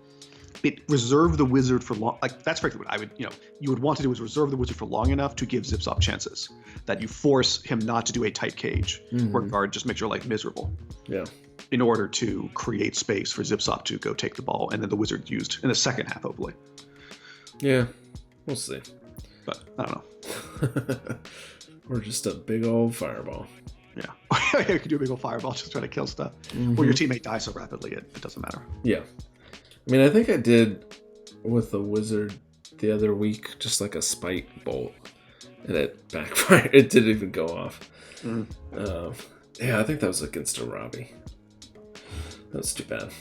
reserve the wizard for long. That's frankly what I would you would want to do is reserve the wizard for long enough to give Zips Up chances that you force him not to do a tight cage where guard just makes your life miserable. Yeah. In order to create space for Zips Up to go take the ball, and then the wizard used in the second half, hopefully. Yeah, we'll see. But I don't know. Or just a big old fireball. Yeah. You can do a big old fireball, just try to kill stuff. Or your teammate dies so rapidly, it doesn't matter. Yeah. I think I did with the wizard the other week, just a spite bolt, and it backfired. It didn't even go off. I think that was against a Robbie. That's too bad.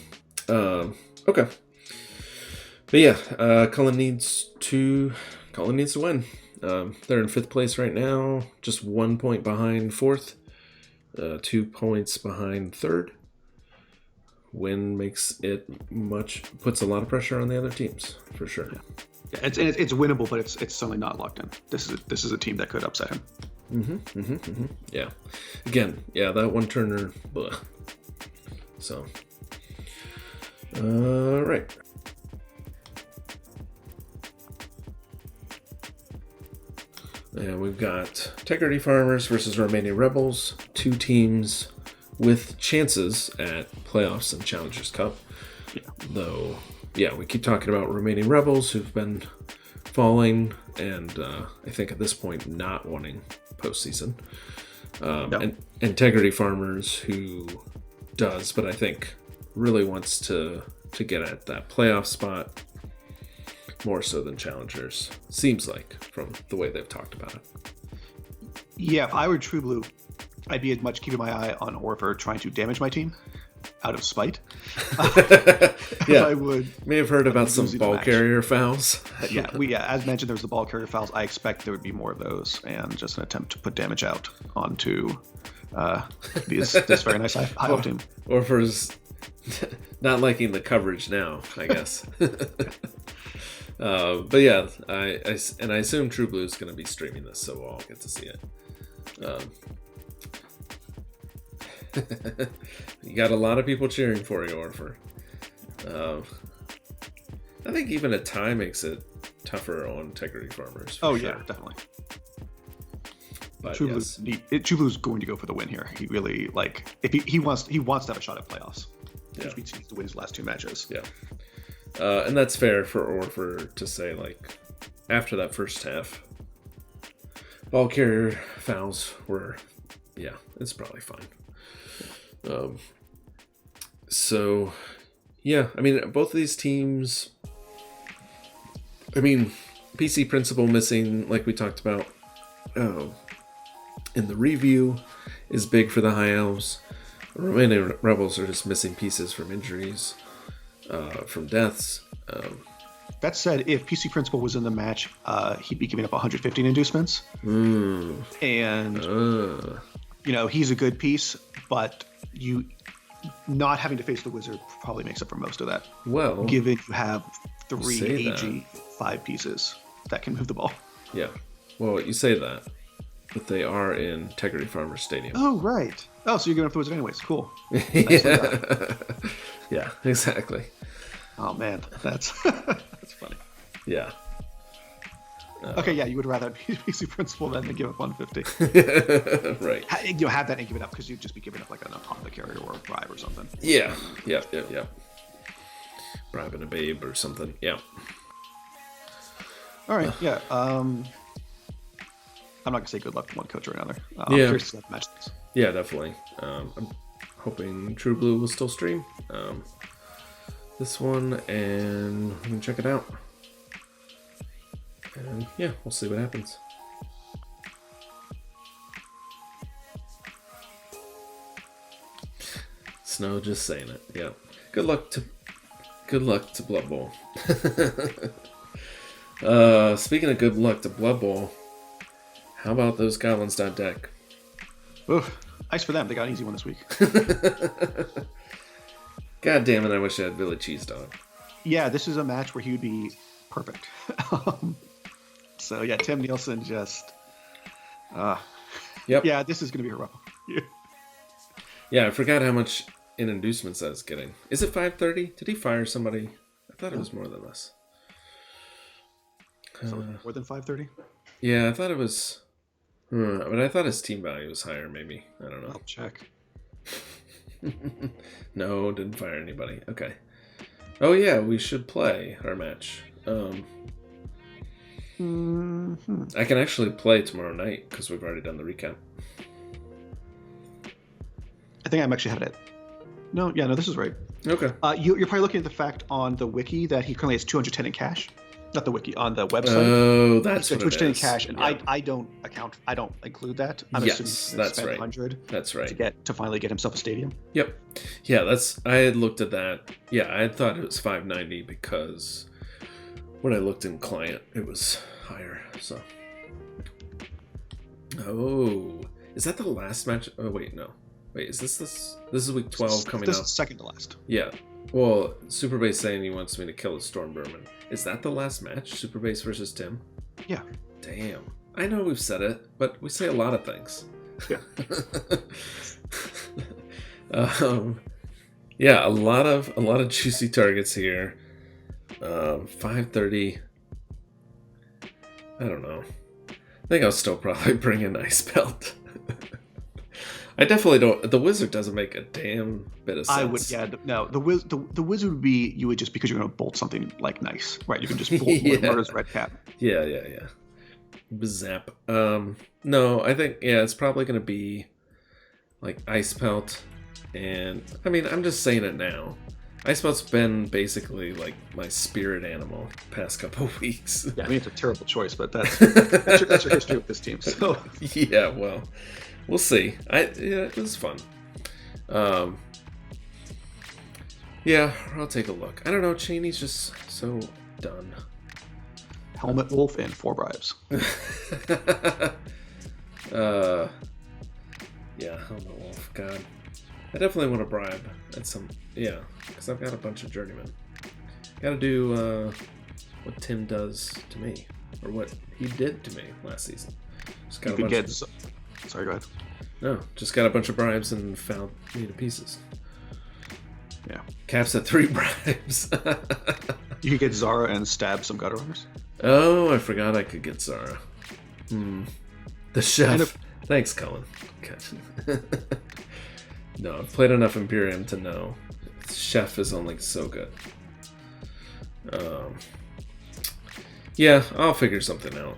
Okay. But Cullen needs to win. They're in 5th place right now, just 1 point behind 4th, 2 points behind 3rd. Win puts a lot of pressure on the other teams for sure. Yeah, it's winnable, but it's certainly not locked in. This is a team that could upset him. Yeah. Again, that one turner. Blah. So, right. And we've got Integrity Farmers versus Romanian Rebels, 2 teams with chances at playoffs and Challengers Cup. Though, we keep talking about Romanian Rebels who've been falling and I think at this point not wanting postseason. And Integrity Farmers who does, but I think really wants to get at that playoff spot more so than Challengers. Seems like from the way they've talked about it. Yeah, if I were True Blue, I'd be as much keeping my eye on Orfer trying to damage my team out of spite. Yeah, I would. May have heard about some losing the ball match. carrier fouls. Yeah, as mentioned, there's the ball carrier fouls. I expect there would be more of those, and just an attempt to put damage out onto this very nice high team. Or for not liking the coverage now, I guess. But yeah, I assume True Blue is going to be streaming this, so we'll all get to see it. You got a lot of people cheering for you, Orfer. I think even a tie makes it tougher on Integrity Farmers. Oh sure. yeah, definitely. But True yes. Blue's going to go for the win here. He really if he wants to have a shot at playoffs. Yeah. Which means he needs to win his last 2 matches. Yeah. And that's fair for Orfer to say, like, after that first half, ball carrier fouls were, yeah, it's probably fine. So, yeah, I mean, both of these teams, I mean, PC Principal missing, like we talked about in the review, is big for the High Elves. Remaining Rebels are just missing pieces from injuries, from deaths. That said, if PC Principal was in the match, he'd be giving up 115 inducements. And, you know, he's a good piece, but you not having to face the Wizard probably makes up for most of that. Well, given you have 3 say AG 5 pieces that can move the ball. yeah. Well, you say that, but they are in Integrity Farmers Stadium. Oh, right. Oh, so you're going up the Wizard anyways. Cool. Yeah. Yeah, exactly. Oh, man. That's funny. Yeah. Okay, yeah, you would rather be PC Principal than to give up 150. Right. You have that and give it up because you'd just be giving up like an apothecary or a bribe or something. Yeah. Yeah. Bribing a babe or something. Yeah. All right, yeah. I'm not going to say good luck to one coach or another. I'm Yeah. curious to see how the match goes. Yeah, definitely. I'm hoping True Blue will still stream this one, and we can check it out. And yeah, we'll see what happens. Snow just saying it. Yeah. Good luck to Blood Bowl. Speaking of good luck to Blood Bowl, how about those goblins.deck? Oof. Nice for them. They got an easy one this week. God damn it, I wish I had Village Cheese Dog. Yeah, this is a match where he would be perfect. So yeah, Tim Nielsen just Yep. yeah, this is gonna be heroic. Yeah, I forgot how much in inducements I was getting. Is it 530? Did he fire somebody? I thought it was more than this. So more than 530? Yeah, I thought it was. But I thought his team value was higher, maybe. I don't know. I'll check. No, didn't fire anybody. Okay. Oh, yeah, we should play our match. I can actually play tomorrow night because we've already done the recap. I think I'm actually had it. No, this is right. Okay. You're probably looking at the fact on the wiki that he currently has 210 in cash. Not the wiki, on the website. Oh, that's what it 210 in is. cash, and Yeah. I don't include that. I'm Yes, assuming he's that's spent right. 100 That's right. to finally get himself a stadium. Yep. Yeah, I had looked at that. Yeah, I had thought it was 590 because when I looked in client, it was higher. So. Oh, is that the last match? Oh, wait, no. Wait, is this? This is week 12 coming This up. is second to last. Yeah. Well, Superbase saying he wants me to kill a Stormberman. Is that the last match? Superbase versus Tim? Yeah. Damn. I know we've said it, but we say a lot of things. Yeah. Yeah, a lot of juicy targets here. 530. I don't know. I think I'll still probably bring an Ice Belt. I definitely don't. The Wizard doesn't make a damn bit of sense. I would, yeah. No, the Wizard would be, you would just, because you're going to bolt something like nice, right? You can just bolt Yeah. Murder's Red Cap. Yeah. Zap. No, I think, yeah, it's probably going to be like Ice Pelt. And, I mean, I'm just saying it now. Ice Pelt's been basically like my spirit animal past couple of weeks. Yeah, I mean, it's a terrible choice, but that's your history with this team. So Yeah, well, we'll see. Yeah, it was fun. Yeah, I'll take a look. I don't know, Cheney's just so done. Helmet Wolf and 4 bribes. Yeah, Helmet Wolf, God. I definitely want to bribe at some, yeah, because I've got a bunch of journeymen. Gotta do what Tim does to me, or what he did to me last season. Just got You could get... Sorry, go ahead. No, just got a bunch of bribes and found me to pieces. Yeah. Caps at 3 bribes. You could get Zara and stab some gutter runners. Oh, I forgot I could get Zara. The chef. Thanks, Cullen. God. No, I've played enough Imperium to know chef is only so good. Yeah, I'll figure something out.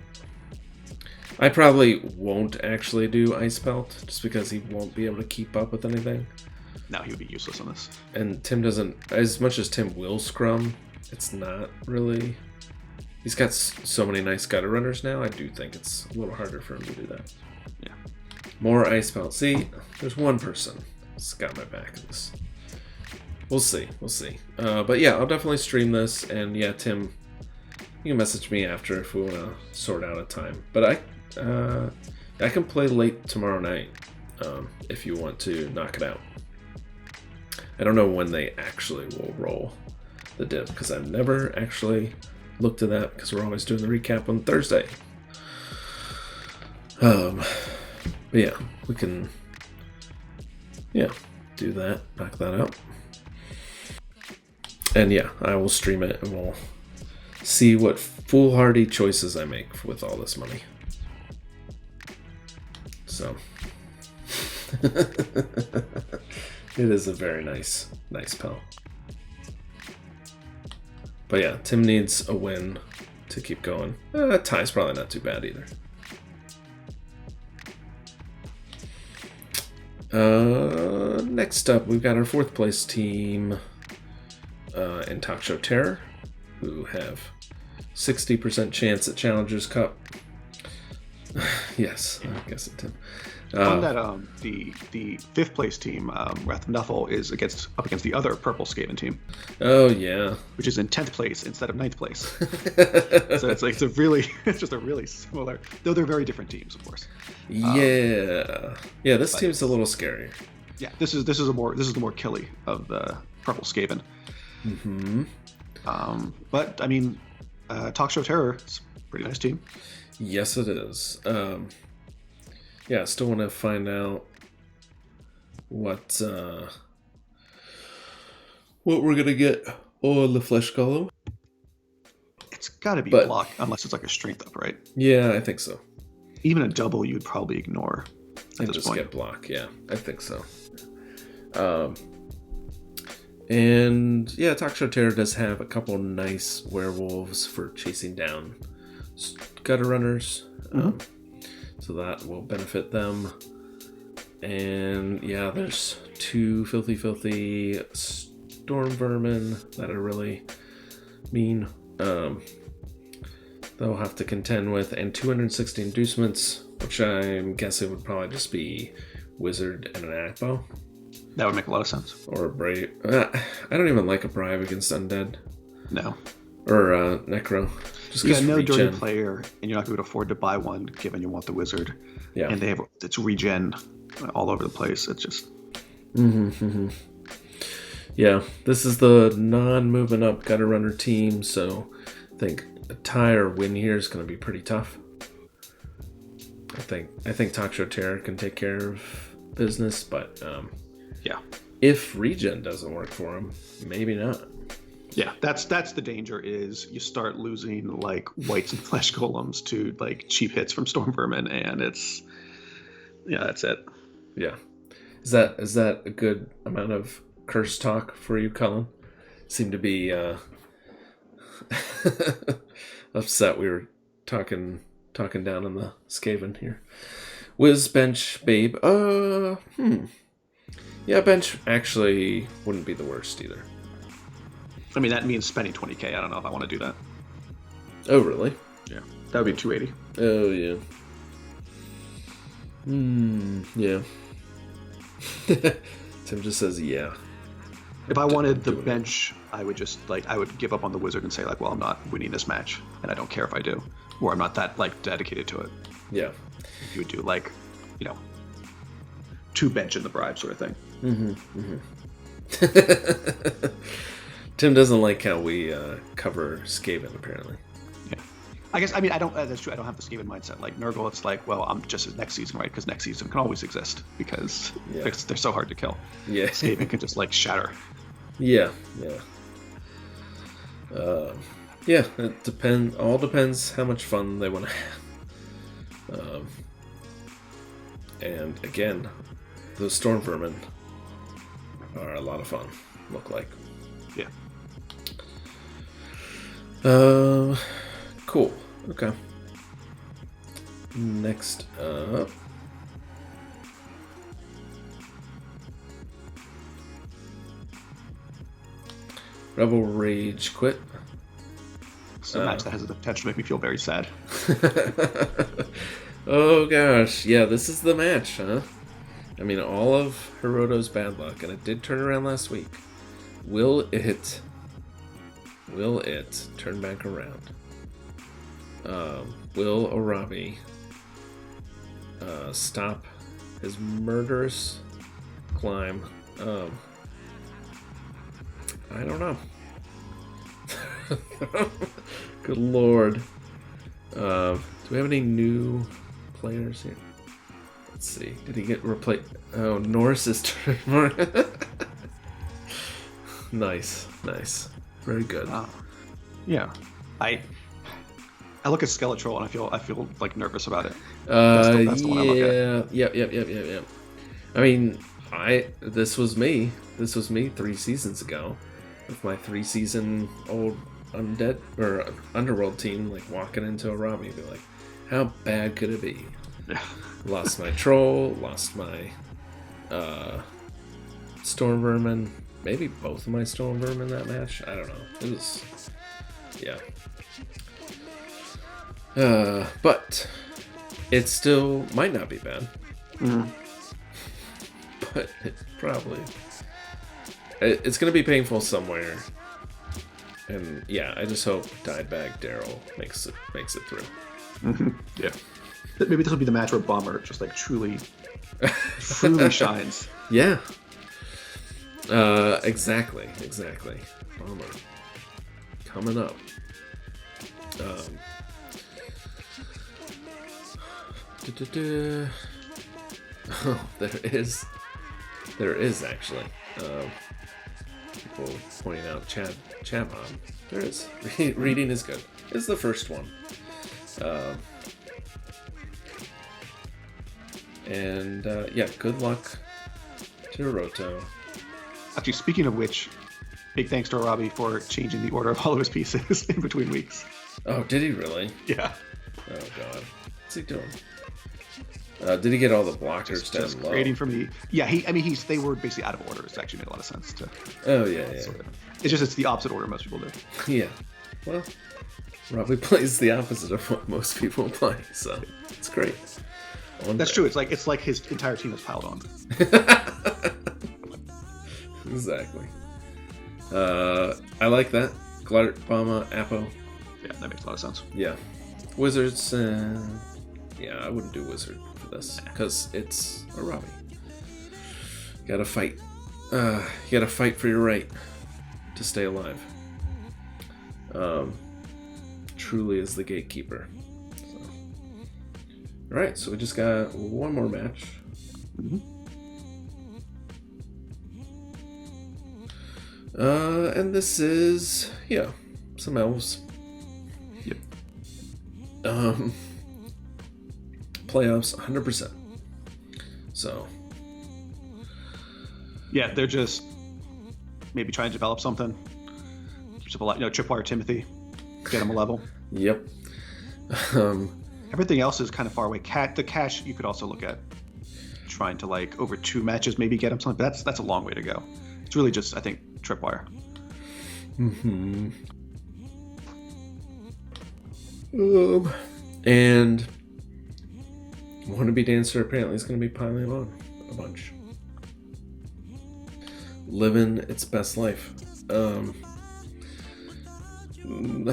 I probably won't actually do Ice Belt, just because he won't be able to keep up with anything. No, he would be useless on this. And Tim doesn't, as much as Tim will scrum, it's not really... He's got so many nice gutter runners now, I do think it's a little harder for him to do that. Yeah. More Ice Belt. See, there's one person that's got my back in this. We'll see, we'll see. But yeah, I'll definitely stream this, and yeah, Tim, you can message me after if we want to sort out a time. But I can play late tomorrow night if you want to knock it out. I don't know when they actually will roll the div, because I've never actually looked at that, because we're always doing the recap on Thursday. But yeah, we can do that, knock that out. And yeah, I will stream it and we'll see what foolhardy choices I make with all this money. So it is a very nice pal. But yeah, Tim needs a win to keep going. Tie's probably not too bad either. Next up, we've got our 4th place team in Talk Show Terror, who have 60% chance at Challengers Cup. Yes, I guess it did. On that, the 5th place team, Wrath of Nuffle, is up against the other purple Skaven team. Oh yeah, which is in 10th place instead of 9th place. So it's just a really similar, though they're very different teams, of course. Yeah. This team's a little scarier. Yeah, this is the more killy of the purple Skaven. Mm-hmm. But I mean, Talk Show Terror is a pretty nice team. Yes, it is. Yeah, I still want to find out what we're gonna get on the Flesh Golem. It's got to be a block, unless it's like a strength up, right? Yeah, I think so. Even a double, you'd probably ignore at and this just point. Get block. Yeah, I think so. And yeah, Talk Show Terror does have a couple nice werewolves for chasing down gutter runners. So that will benefit them. And yeah, there's 2 filthy storm vermin that are really mean. They'll have to contend with, and 260 inducements, which I'm guessing would probably just be wizard and an akbo. That would make a lot of sense. Or a brave. I don't even like a bribe against undead. No. Or necro. Just you got no dirty player, and you're not going to afford to buy one, given you want the wizard. Yeah. And it's regen all over the place. It's just. Yeah, this is the non-moving up gutter runner team, so I think a tie or win here is going to be pretty tough. I think Talk Show Terror can take care of business, but yeah, if regen doesn't work for him, maybe not. Yeah, that's the danger, is you start losing like whites and flesh golems to like cheap hits from storm vermin, and that's it. Yeah, is that a good amount of curse talk for you, Cullen? Seem to be upset we were talking down on the Skaven here. Wiz bench babe. Yeah, bench actually wouldn't be the worst either. I mean, that means spending 20k. I don't know if I want to do that. Oh, really? Yeah. That would be 280. Oh, yeah. Yeah. Tim just says, yeah. If I wanted the bench, I would just I would give up on the wizard and say like, well, I'm not winning this match, and I don't care if I do, or I'm not that dedicated to it. Yeah. You would do 2 bench in the bribe sort of thing. Tim doesn't like how we cover Skaven, apparently. Yeah. I guess, I don't, that's true, I don't have the Skaven mindset. Like, Nurgle, it's like, well, I'm just next season, right? Because next season can always exist, because they're so hard to kill. Yeah. Skaven can just, shatter. Yeah, yeah. It all depends how much fun they want to have. And again, those storm vermin are a lot of fun, look like. Yeah. Cool. Okay. Next up. Rebel Rage Quit. It's a match that has the potential to make me feel very sad. Oh gosh, yeah, this is the match, huh? All of Hiroto's bad luck, and it did turn around last week. Will it turn back around? Will Arabi stop his murderous climb? I don't know. Good lord. Do we have any new players here? Let's see. Did he get replaced? Oh, Norris is turning. Nice. Very good. Yeah. I look at Skeletrol and I feel nervous about it. That's the one I look at. Yep. This was me 3 seasons ago with my 3-season old undead or underworld team, walking into a Robbie, be like, how bad could it be? Yeah. Lost my troll, lost my storm vermin, maybe both of my storm vermin that match. I don't know. It was, yeah. But it still might not be bad. But it's going to be painful somewhere. And yeah, I just hope Dyed Bag Daryl makes it through. Yeah. Maybe this will be the match where Bomber just truly shines. Yeah. Exactly. Bomber coming up. Oh, there is actually. People pointing out chat mob. There is. Reading is good. It's the first one. Good luck to Hiroto. Actually, speaking of which, big thanks to Robbie for changing the order of all of his pieces in between weeks. Oh, did he really? Yeah. Oh god. What's he doing? Did he get all the blockers down just low? creating for me. Yeah, they were basically out of order. It actually made a lot of sense to. Oh yeah. It's the opposite order most people do. Yeah. Well, Robbie plays the opposite of what most people play, so it's great. That's true. It's like his entire team is piled on. Exactly. I like that. Glart, Bama, Apo. Yeah, that makes a lot of sense. Yeah. Wizards. Yeah, I wouldn't do Wizard for this because it's a Robbie. Gotta fight. You gotta fight for your right to stay alive. Truly is the gatekeeper. So. All right, so we just got one more match. And this is some elves. Yep. Playoffs 100%. So yeah, they're just maybe trying to develop something. Tripwire Timothy, get him a level. Yep. Everything else is kind of far away. The cash you could also look at trying to over 2 matches maybe get him something, but that's a long way to go. It's really just I think Tripwire. And Wannabe Dancer apparently is going to be piling on a bunch. living its best life. The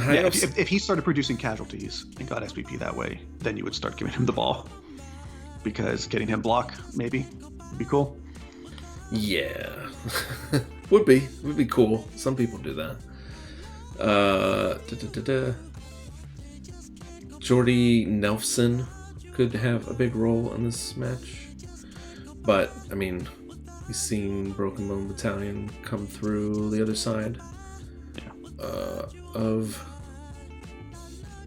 high Yeah, ups, if he started producing casualties and got SPP that way, then you would start giving him the ball. Because getting him block, maybe, would be cool. yeah, would be cool. Some people do that. Jordy Nelson could have a big role in this match, but I mean, we've seen Broken Bone Battalion come through the other side of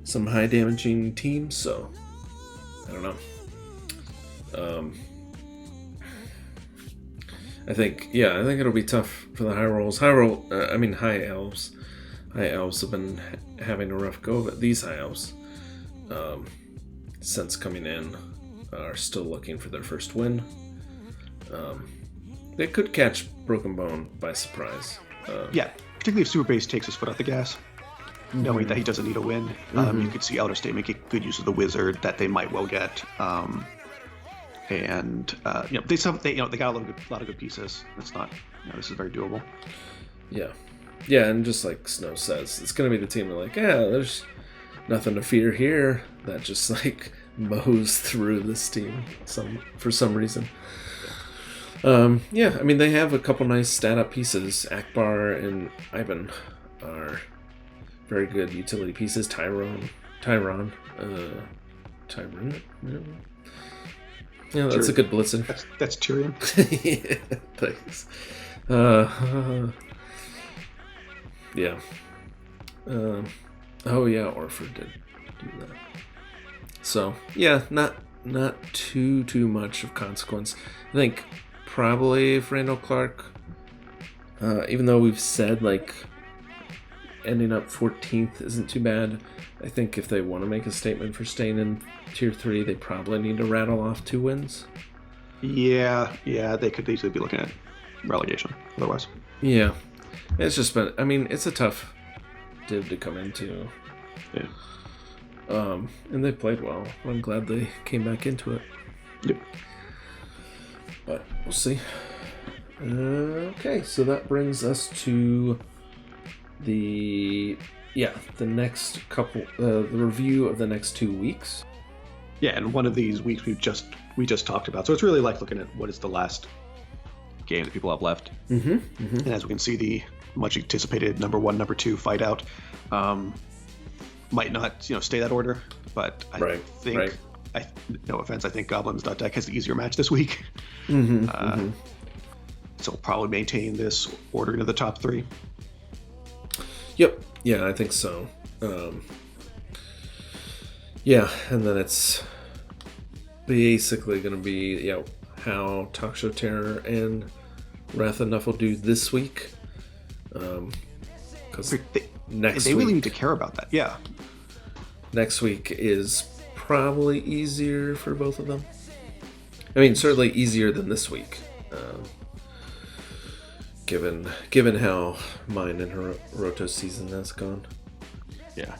some high damaging teams, so I don't know. I think it'll be tough for the high elves. High elves have been having a rough go of it. These high elves, since coming in, are still looking for their first win. They could catch Broken Bone by surprise. Yeah, particularly if Super Base takes his foot off the gas, knowing that he doesn't need a win. You could see Elder State make good use of the wizard that they might well get. They got a lot of good pieces. It's not, this is very doable. Yeah, and just like Snow says, it's gonna be the team that there's nothing to fear here. That just like mows through this team for some reason. They have a couple nice stat up pieces. Akbar and Ivan are very good utility pieces. Tyron. Yeah, that's Tyrion. a good blitzer. That's Tyrion. Yeah, thanks. Yeah. Orford did do that. So yeah, not too much of consequence. I think probably if Randall Clark, even though we've said ending up 14th isn't too bad, I think if they want to make a statement for staying in Tier 3, they probably need to rattle off 2 wins. Yeah, they could easily be looking at relegation otherwise. Yeah, it's just been, it's a tough div to come into. Yeah. And they played well. I'm glad they came back into it. Yep. But we'll see. Okay, so that brings us to the next couple, the review of the next 2 weeks. Yeah, and one of these weeks we just talked about. So it's really like looking at what is the last game that people have left. And as we can see, the much anticipated number 1, number 2 fight out might not stay that order, but I think no offense, I think Goblins.deck has the easier match this week. So we'll probably maintain this order into the top 3. Yep. Yeah, I think so. And then it's basically going to be how Talk Show Terror and Wrath of Nuffle do this week. Because they really need to care about that. Yeah. Next week is probably easier for both of them. Certainly easier than this week. Given how mine and Hiroto's season has gone. Yeah.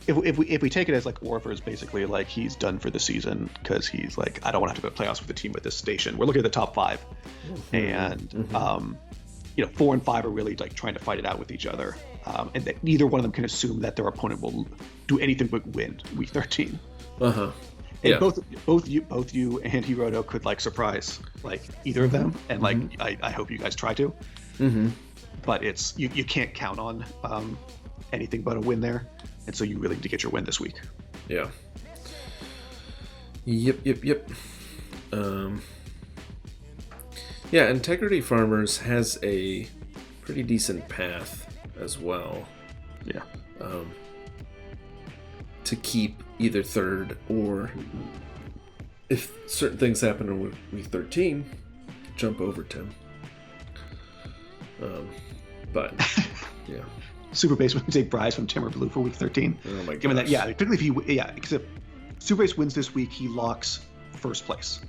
If we take it as Orford's basically he's done for the season because he's I don't want to have to go to playoffs with the team at this station. We're looking at the top 5, and 4 and 5 are really you trying to fight it out with each other, and that neither one of them can assume that their opponent will do anything but win week 13. And both you and Hiroto could surprise either of them, and I hope you guys try to. But it's you can't count on anything but a win there, and so you really need to get your win this week. Yeah. Yep. Integrity Farmers has a pretty decent path as well. Yeah. To keep either third, or if certain things happen in week 13, jump over Tim. But yeah. Super Base would take prize from Tim or Blue for week 13. Oh my god. Given that, particularly because if Super Base wins this week, he locks first place.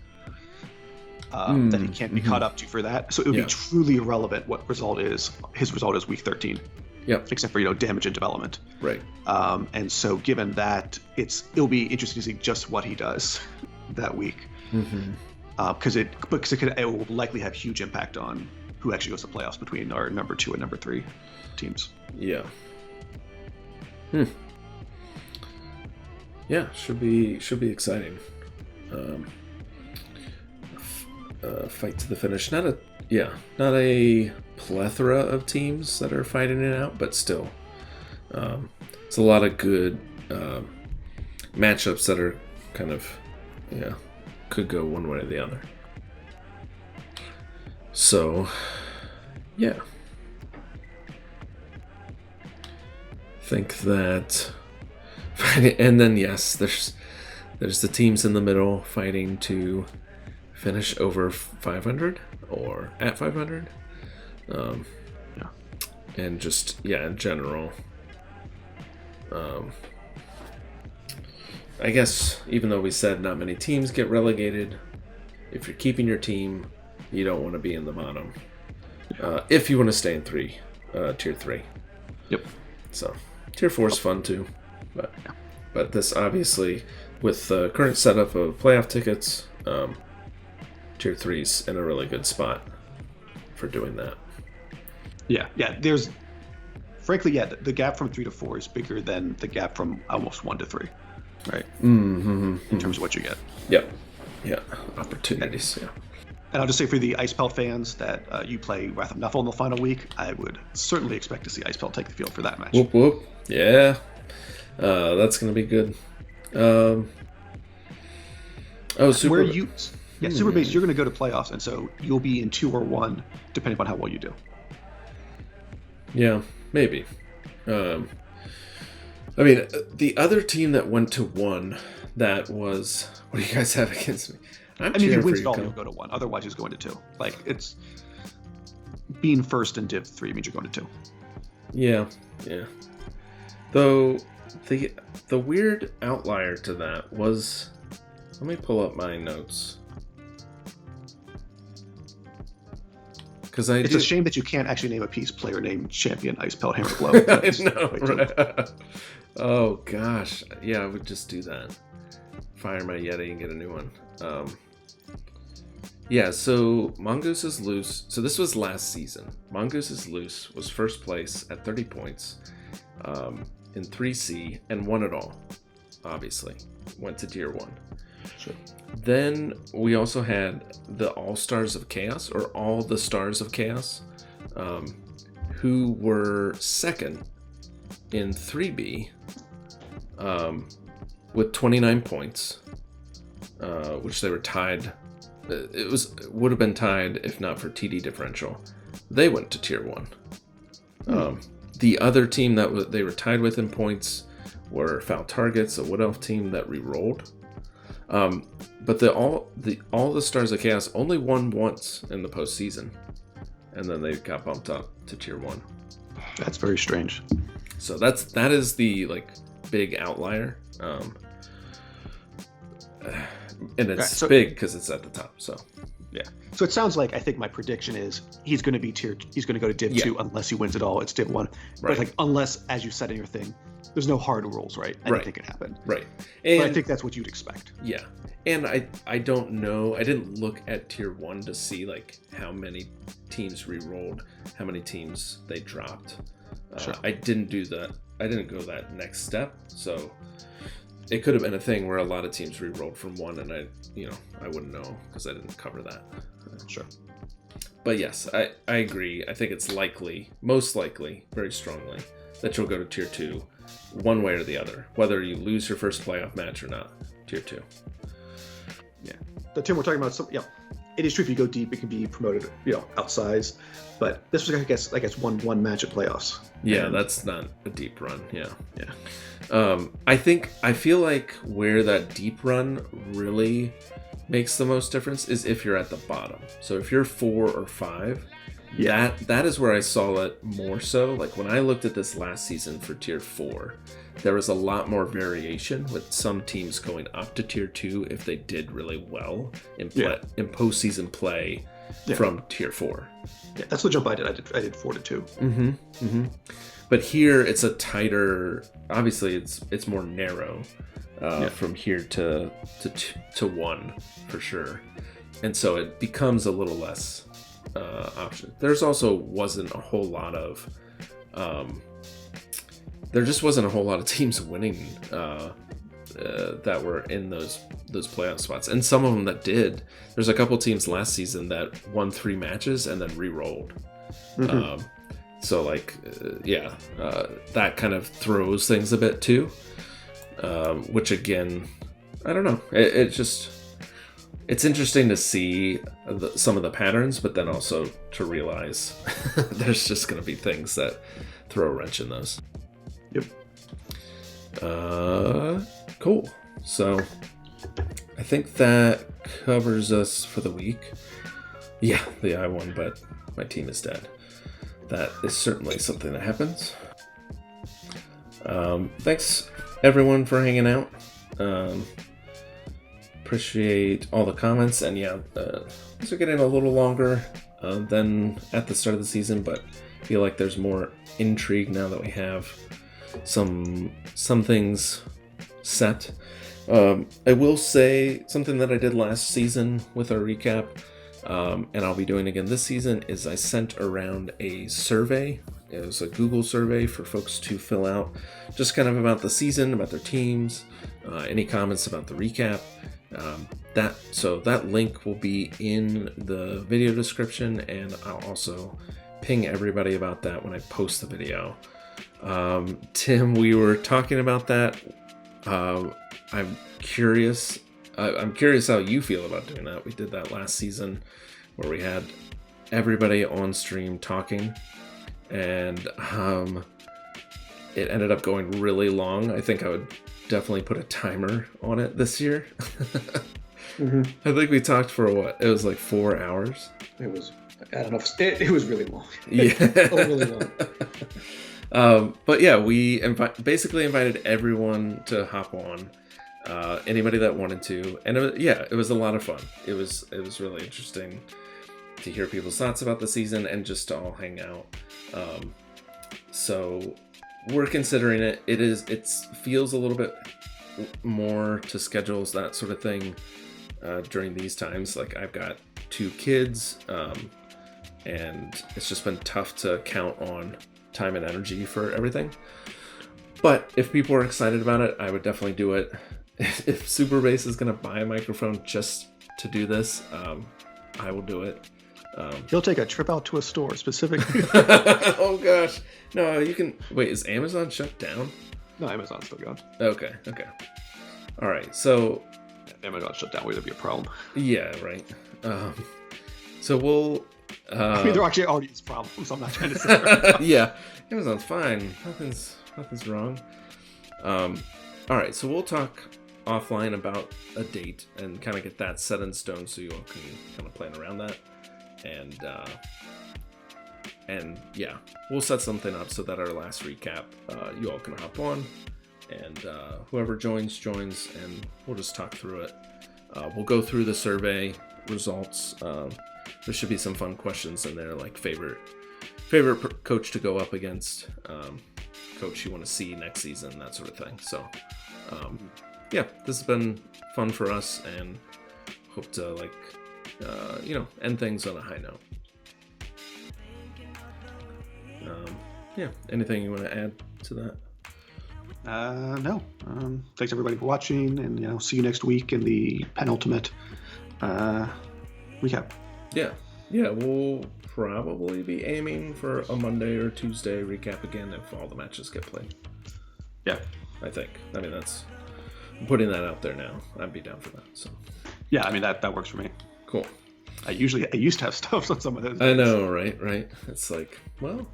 That he can't be caught up to for that. So it would be truly irrelevant what his result is week 13. Yep. Except for damage and development. Right. And so given that, it'll be interesting to see just what he does that week. Because it will likely have huge impact on who actually goes to playoffs between our number 2 and number 3 teams. Yeah. Yeah, should be exciting. Fight to the finish. Not a plethora of teams that are fighting it out, but still, it's a lot of good matchups that are kind of, could go one way or the other. So, yeah. Think that, and then yes, there's the teams in the middle fighting to finish over 500 or at 500, and just in general. I guess even though we said not many teams get relegated, if you're keeping your team, you don't want to be in the bottom. If you want to stay in tier 3. Yep. So tier 4 is fun too, but this obviously, with the current setup of playoff tickets, tier 3's in a really good spot for doing that. Yeah. There's, frankly, the gap from 3 to 4 is bigger than the gap from almost 1 to 3, right? In terms of what you get. Yep. Yeah. Opportunities. Yeah. And I'll just say for the Ice Pelt fans that you play Wrath of Nuffle in the final week, I would certainly expect to see Ice Pelt take the field for that match. Whoop whoop. Yeah. That's gonna be good. Super. Super Base, you're going to go to playoffs, and so you'll be in 2 or 1, depending upon how well you do. Yeah, maybe. I mean, the other team that went to 1, that was... What do you guys have against me? If he wins it all, you'll go to 1. Otherwise, he's going to 2. Like, it's... Being first in Div 3 means you're going to 2. Yeah. Though, the weird outlier to that was... Let me pull up my notes. It's a shame that you can't actually name a piece player named Champion Ice Pelt Hammer Blow. I know, right? Oh gosh, yeah, I would just do that. Fire my Yeti and get a new one. So Mongoose is Loose. So this was last season. Mongoose is Loose was first place at 30 points in 3C and won it all. Obviously, went to tier 1. Sure. Then we also had the All Stars of Chaos, or All the Stars of Chaos, who were second in 3B with 29 points, which they were tied. Would have been tied if not for TD differential. They went to tier 1. The other team that they were tied with in points were Foul Targets, a Wood Elf team that re-rolled. But all the Stars of Chaos only won once in the postseason, and then they got bumped up to tier 1. That's very strange. So that is the big outlier, and it's big because it's at the top. So yeah. So it sounds like, I think my prediction is he's going to go to Div 2 unless he wins it all. It's Div 1, right. But unless, as you said in your thing, there's no hard rules, right? Anything can happen. Right. And but I think that's what you'd expect. Yeah. And I don't know. I didn't look at tier 1 to see how many teams re-rolled, how many teams they dropped. Sure. I didn't do that. I didn't go that next step. So it could have been a thing where a lot of teams re-rolled from 1, and I wouldn't know because I didn't cover that. Sure. But yes, I agree. I think it's most likely, very strongly, that you'll go to tier 2 one way or the other, whether you lose your first playoff match or not. Tier 2. Yeah. The team we're talking about, it is true if you go deep, it can be promoted, outsized. But this was, I guess one match at playoffs. Yeah, that's not a deep run. Yeah. I feel like where that deep run really makes the most difference is if you're at the bottom. So if you're 4 or 5, that is where I saw it more so. When I looked at this last season for tier 4, there was a lot more variation with some teams going up to tier 2 if they did really well in postseason play from tier 4. Yeah, that's the jump I did. I did 4 to 2. But here it's a tighter. Obviously, it's more narrow from here to 1 for sure, and so it becomes a little less option. There's also wasn't a whole lot of there just wasn't a whole lot of teams winning that were in those playoff spots, and some of them that did. There's a couple teams last season that won 3 matches and then re-rolled. So like, that kind of throws things a bit too. Which again, I don't know. It's interesting to see some of the patterns, but then also to realize there's just going to be things that throw a wrench in those. Yep. Cool. So I think that covers us for the week. Yeah, I won, but my team is dead. That is certainly something that happens. Thanks everyone for hanging out. Appreciate all the comments, and these are getting a little longer than at the start of the season, but I feel like there's more intrigue now that we have some things set. I will say something that I did last season with our recap, and I'll be doing again this season, is I sent around a survey. It was a Google survey for folks to fill out, just kind of about the season, about their teams, any comments about the recap. That link will be in the video description, and I'll also ping everybody about that when I post the video. Tim, we were talking about that. I'm curious how you feel about doing that. We did that last season where we had everybody on stream talking, and it ended up going really long. I think I would definitely put a timer on it this year. I think we talked for what? It was like 4 hours. It was, I don't know, it was really long. Yeah. Really long. But yeah, we basically invited everyone to hop on. Anybody that wanted to, and it was a lot of fun. It was really interesting to hear people's thoughts about the season and just to all hang out. So we're considering it. It feels a little bit more to schedules, that sort of thing, during these times. Like, I've got 2 kids, and it's just been tough to count on time and energy for everything. But if people are excited about it, I would definitely do it. If Superbase is going to buy a microphone just to do this, I will do it. He'll take a trip out to a store specifically. Oh gosh, no! You can wait. Is Amazon shut down? No, Amazon's still gone. Okay. All right. So If Amazon shut down, would be a problem? Yeah. Right. So we'll. I mean, there actually already is problems. I'm not trying to say. Yeah, Amazon's fine. Nothing's wrong. All right. So we'll talk offline about a date and kind of get that set in stone, so you all can kind of plan around that. And yeah, we'll set something up so that our last recap, you all can hop on, and whoever joins, and we'll just talk through it. We'll go through the survey results. There should be some fun questions in there, like favorite coach to go up against, coach you want to see next season, that sort of thing. So yeah, this has been fun for us, and hope to end things on a high note. Yeah, anything you want to add to that? No. Thanks everybody for watching, and see you next week in the penultimate recap. Yeah, we'll probably be aiming for a Monday or Tuesday recap again if all the matches get played. Yeah, I think. I mean, I'm putting that out there now. I'd be down for that. So. Yeah, I mean that works for me. Cool. I used to have stuff on some of those days. I know, right? It's like, well.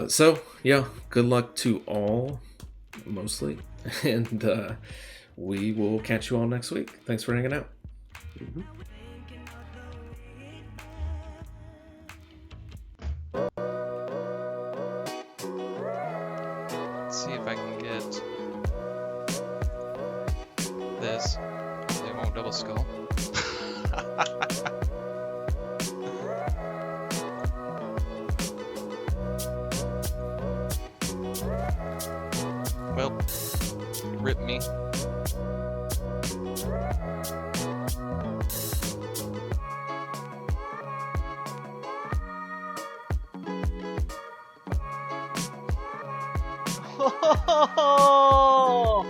So yeah, good luck to all, mostly, and we will catch you all next week. Thanks for hanging out. Mm-hmm. Let's see if I can get this. They won't double skull. Well, rip me. Oh!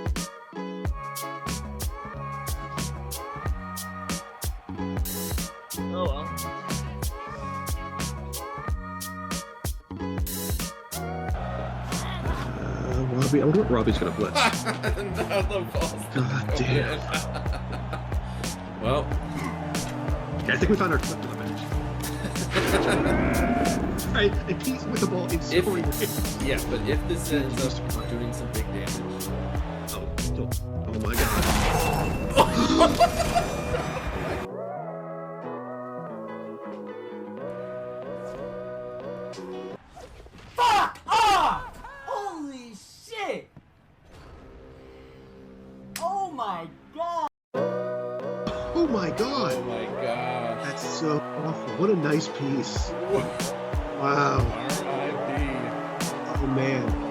Oh well. Robbie, I wonder what Robbie's gonna blitz. Now the ball's God going damn. in. Well, Okay, I think we found our clip to the match. Right, and Pete with the ball in scoring range. yeah, but if this ends up doing some big damage, Oh my god. Fuck off! Holy shit! Oh my god! Oh my god. oh my gosh. That's so awful. What a nice piece. Wow. R.I.P. Oh man.